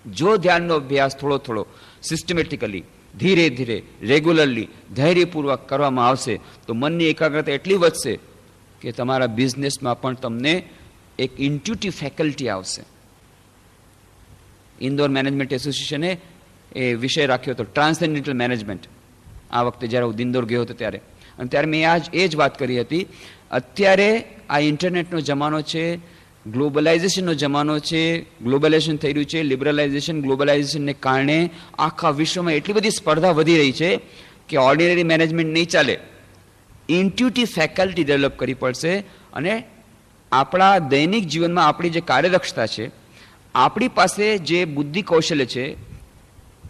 જો ધ્યાનનો અભ્યાસ થોડો થોડો સિસ્ટમેટિકલી, ધીરે ધીરે, રેગ્યુલરલી, ધૈર્યપૂર્વક કરવામાં આવશે તો મનની એકાગ્રતા એટલી વધશે કે તમારા બિઝનેસમાં પણ તમને એક ઇન્ટ્યુટિવ ફેકલ્ટી આવશે. ઇન્દોર મેનેજમેન્ટ એસોસિએશને એ વિષય રાખ્યો હતો ટ્રાન્સેન્ડેન્ટલ મેનેજમેન્ટ. આ વખતે જ્યારે હું ઇન્દોર ગયો હતો ત્યારે, અને ત્યારે મેં એ જ વાત કરી હતી. અત્યારે આ ઇન્ટરનેટનો જમાનો છે, ગ્લોબલાઇઝેશનનો જમાનો છે, ગ્લોબલાઇઝેશન થઈ રહ્યું છે, લિબરલાઇઝેશન, ગ્લોબલાઇઝેશનને કારણે આખા વિશ્વમાં એટલી બધી સ્પર્ધા વધી રહી છે કે ઓર્ડિનરી મેનેજમેન્ટ નહીં ચાલે. ઇન્ટ્યુટિવ ફેકલ્ટી ડેવલપ કરવી પડશે. અને આપણા દૈનિક જીવનમાં આપણી જે કાર્યદક્ષતા છે, આપણી પાસે જે બુદ્ધિ કૌશલ્ય છે,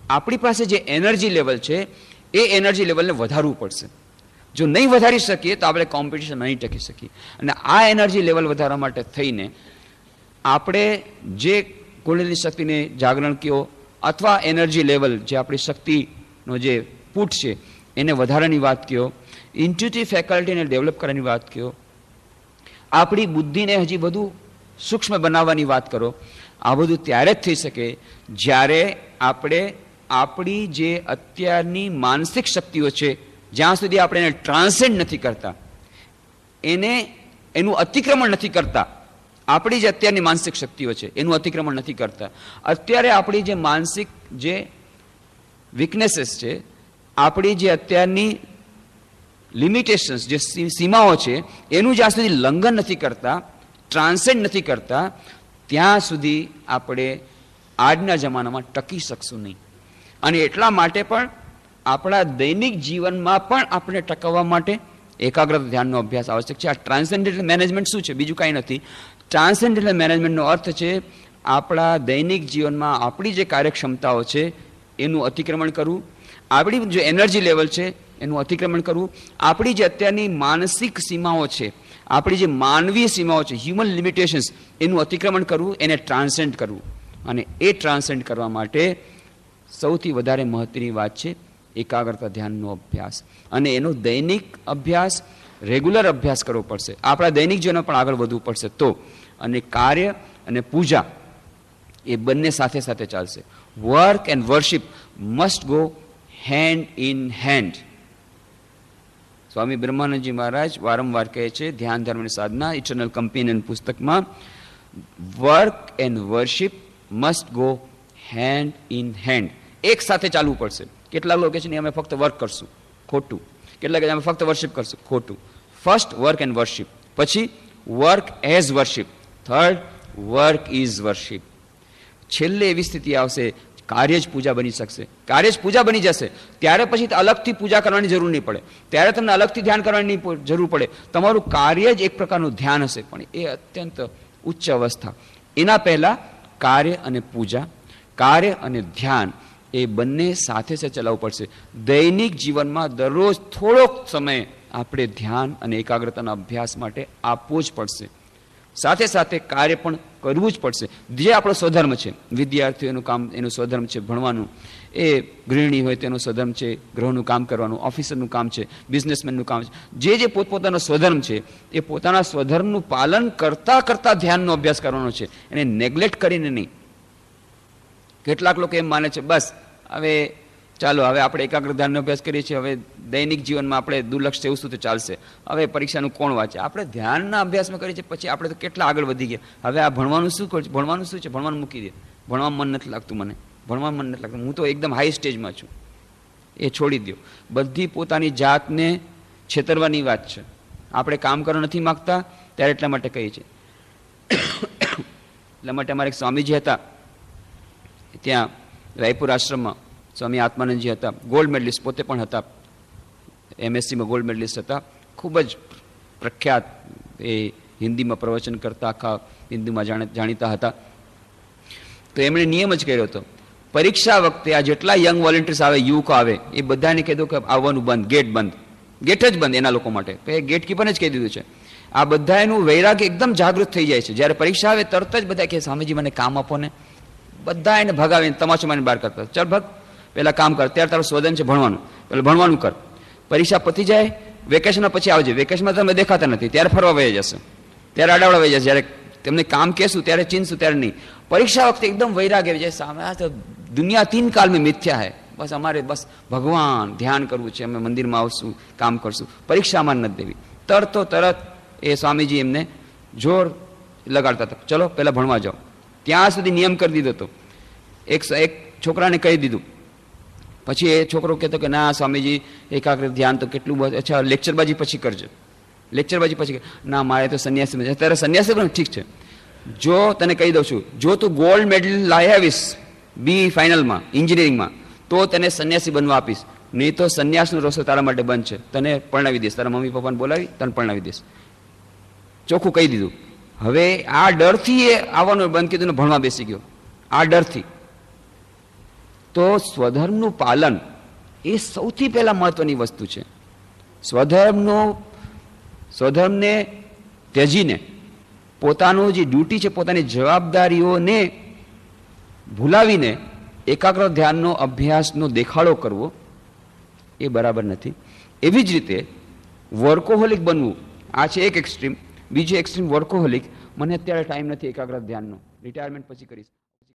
આપણી પાસે જે એનર્જી લેવલ છે, એ એનર્જી લેવલને વધારવું પડશે. જો નહીં વધારી શકીએ તો આપણે કોમ્પિટિશન નહીં ટકી શકીએ. અને આ એનર્જી લેવલ વધારવા માટે થઈને આપણે જે કુંડલિની શક્તિને જાગરણ કયો અથવા એનર્જી લેવલ જે આપણી શક્તિનો જે પુટ છે એને વધારાની વાત કયો, ઇન્ટ્યુટિવ ફેકલ્ટીને ડેવલપ કરવાની વાત કયો, આપણી બુદ્ધિને હજી વધુ સૂક્ષ્મ બનાવવાની વાત કરો. આ બધું ત્યારે જ થઈ શકે જ્યારે આપણે આપણી જે અત્યારની માનસિક શક્તિઓ છે, જ્યાં સુધી આપણે એને ટ્રાન્સેન્ડ નથી કરતા, એનું અતિક્રમણ નથી કરતા, આપણી જે અત્યારની માનસિક શક્તિઓ છે એનું અતિક્રમણ નથી કરતા, અત્યારે આપણી જે માનસિક જે વીકનેસીસ છે, આપણી જે અત્યારની લિમિટેશન્સ, જે સીમાઓ છે, એનું જ્યાં સુધી લંઘન નથી કરતા, ટ્રાન્સેન્ડ નથી કરતા, ત્યાં સુધી આપણે આજના જમાનામાં ટકી શકશું નહીં. અને એટલા માટે પણ આપણા દૈનિક જીવનમાં પણ આપણે ટકાવવા માટે એકાગ્રતા ધ્યાનનો અભ્યાસ આવશ્યક છે. આ ટ્રાન્સેન્ડેન્ટલ મેનેજમેન્ટ શું છે? બીજું કાંઈ નથી. ટ્રાન્સેન્ડેન્ટલ મેનેજમેન્ટનો અર્થ છે આપણા દૈનિક જીવનમાં આપણી જે કાર્યક્ષમતાઓ છે એનું અતિક્રમણ કરવું, આપણી જે એનર્જી લેવલ છે એનું અતિક્રમણ કરવું, આપણી જે અત્યારની માનસિક સીમાઓ છે, આપણી જે માનવીય સીમાઓ છે, હ્યુમન લિમિટેશન્સ, એનું અતિક્રમણ કરવું, એને ટ્રાન્સેન્ડ કરવું. અને એ ટ્રાન્સેન્ડ કરવા માટે સૌથી વધારે મહત્વની વાત છે એકાગ્રતા ધ્યાનનો અભ્યાસ. અને એનો દૈનિક અભ્યાસ, રેગ્યુલર અભ્યાસ કરવો પડશે. આપણા દૈનિક જીવનમાં પણ આગળ વધવું પડશે તો. અને કાર્ય અને પૂજા એ બંને સાથે સાથે ચાલશે. Work and worship must go hand in hand. Swami Brahmanandji Maharaj વારંવાર કહે છે ધ્યાન ધર્મની સાધના ઇટર્નલ કમ્પેનિયન પુસ્તકમાં, work and worship must go hand in hand. એક સાથે ચાલવું પડશે. કેટલાક લોકો કહે છે ને અમે ફક્ત વર્ક કરશું, ખોટું. કેટલાક અમે ફક્ત વર્શિપ કરશું, ખોટું. ફર્સ્ટ વર્ક એન્ડ વર્શિપ, પછી work as worship, third work is worship. છેલ્લે એવી સ્થિતિ આવશે કાર્ય જ પૂજા બની શકશે. કાર્ય જ પૂજા બની જશે ત્યારે પછી અલગથી પૂજા કરવાની જરૂર નહીં પડે, ત્યારે તમને અલગથી ધ્યાન કરવાની જરૂર પડે. તમારું કાર્ય જ એક પ્રકારનું ધ્યાન હશે, પણ એ અત્યંત ઉચ્ચ અવસ્થા. એના પહેલા કાર્ય અને પૂજા, કાર્ય અને ધ્યાન એ બંને સાથે સાથે ચલાવવું પડશે. દૈનિક જીવનમાં દરરોજ થોડોક સમય આપણે ધ્યાન અને એકાગ્રતાના અભ્યાસ માટે આપવો જ પડશે. સાથે સાથે કાર્ય પણ કરવું જ પડશે. જે આપણો સ્વધર્મ છે, વિદ્યાર્થીઓનું કામ એનું સ્વધર્મ છે ભણવાનું, એ ગૃહિણી હોય તેનું સ્વધર્મ છે ગૃહનું કામ કરવાનું, ઓફિસરનું કામ છે, બિઝનેસમેનનું કામ છે. જે પોતપોતાનો સ્વધર્મ છે એ પોતાના સ્વધર્મનું પાલન કરતા કરતા ધ્યાનનો અભ્યાસ કરવાનો છે, એને નેગ્લેક્ટ કરીને નહીં. કેટલાક લોકો એમ માને છે બસ હવે ચાલો હવે આપણે એકાગ્ર ધ્યાનનો અભ્યાસ કરીએ છીએ, હવે દૈનિક જીવનમાં આપણે દુર્લક્ષ થઈશું તો ચાલશે, હવે પરીક્ષાનું કોણ વાંચે. આપણે ધ્યાનના અભ્યાસમાં કરીએ છીએ પછી આપણે તો કેટલા આગળ વધી ગયા. હવે આ ભણવાનું શું કરું? ભણવાનું શું છે? ભણવાનું મૂકી દે. ભણવામાં મન નથી લાગતું, મને ભણવામાં મન નથી લાગતું, હું તો એકદમ હાઈ સ્ટેજમાં છું, એ છોડી દો. બધી પોતાની જાતને છેતરવાની વાત છે. આપણે કામ કરવા નથી માગતા ત્યારે એટલા માટે કહીએ છીએ. એટલા માટે અમારે એક સ્વામીજી હતા ત્યાં રાયપુર આશ્રમમાં, સ્વામી આત્માનંદજી હતા, ગોલ્ડ મેડલિસ્ટ પોતે પણ હતા, MScમાં ગોલ્ડ મેડલિસ્ટ હતા, ખૂબ જ પ્રખ્યાત, એ હિન્દીમાં પ્રવચન કરતા, આખા હિન્દીમાં જાણીતા હતા. તો એમણે નિયમ જ કર્યો હતો, પરીક્ષા વખતે આ જેટલા યંગ વોલેન્ટિયર્સ આવે, યુવકો આવે, એ બધાને કહી દો કે આવવાનું બંધ, ગેટ બંધ, ગેટ જ બંધ એના લોકો માટે. તો એ ગેટ કીપરને જ કહી દીધું છે. આ બધા એનું વૈરાગ્ય એકદમ જાગૃત થઈ જાય છે. જ્યારે પરીક્ષા આવે તરત જ બધા કહે સ્વામીજી મને કામ આપો ને. બધા એને ભગાવીને તમાચો મારીને બહાર કરતા, ચાલ ભગ પહેલાં કામ કર, ત્યારે તારું સ્વધન છે ભણવાનું, પહેલાં ભણવાનું કર. પરીક્ષા પતી જાય, વેકેશનમાં પછી આવજે, વેકેશનમાં તમે દેખાતા નથી, ત્યારે ફરવા વહી જશે, ત્યારે આડાવડા વહી જશે, જ્યારે તેમને કામ કહેશું ત્યારે ચીનશું, ત્યારે નહીં. પરીક્ષા વખતે એકદમ વૈરાગ્ય આવી જાય, સામે આ તો દુનિયા 3 કાલ મેં મિથ્યા હે, બસ અમારે બસ ભગવાન ધ્યાન કરવું છે, અમે મંદિરમાં આવશું, કામ કરશું, પરીક્ષામાં નથી દેવી. તરત એ સ્વામીજી એમને જોર લગાડતા હતા, ચલો પહેલાં ભણવા જાઓ. ત્યાં સુધી નિયમ કરી દીધો હતો. એક છોકરાને કહી દીધું, પછી એ છોકરો કહેતો કે ના સ્વામીજી એકાગ્ર ધ્યાન તો કેટલું, અચ્છા લેક્ચરબાજી પછી કરજો, લેક્ચરબાજી પછી, ના મારે તો સંન્યાસી. અત્યારે સંન્યાસી પણ ઠીક છે, જો તને કહી દઉં છું, જો તું ગોલ્ડ મેડલ લાવી આવીશ BE ફાઇનલમાં એન્જિનિયરિંગમાં તો તને સંન્યાસી બનવા આપીશ, નહીં તો સંન્યાસનો રસ્તો તારા માટે બંધ છે. તને પરણાવી દઈશ, તારા મમ્મી પપ્પાને બોલાવી તને પરણાવી દઈશ, ચોખ્ખું કહી દીધું. હવે આ ડરથી એ આવવાનું બંધ કીધું ને ભણવા બેસી ગયો, આ ડરથી. તો સ્વધર્મનું પાલન એ સૌથી પહેલા મહત્વની વસ્તુ છે. સ્વધર્મને ત્યજીને પોતાનું જે ડ્યુટી છે, પોતાની જવાબદારીઓને ભૂલાવીને એકાગ્ર ધ્યાનનો અભ્યાસનો દેખાડો કરવો એ બરાબર નથી. એવી જ રીતે વર્કોહોલિક બનવું, આ છે એક એક્સ્ટ્રીમ. બીજું એક્સ્ટ્રીમ વર્કોહોલિક, મને અત્યારે ટાઈમ નથી એકાગ્ર ધ્યાનનો, રિટાયરમેન્ટ પછી કરીશ.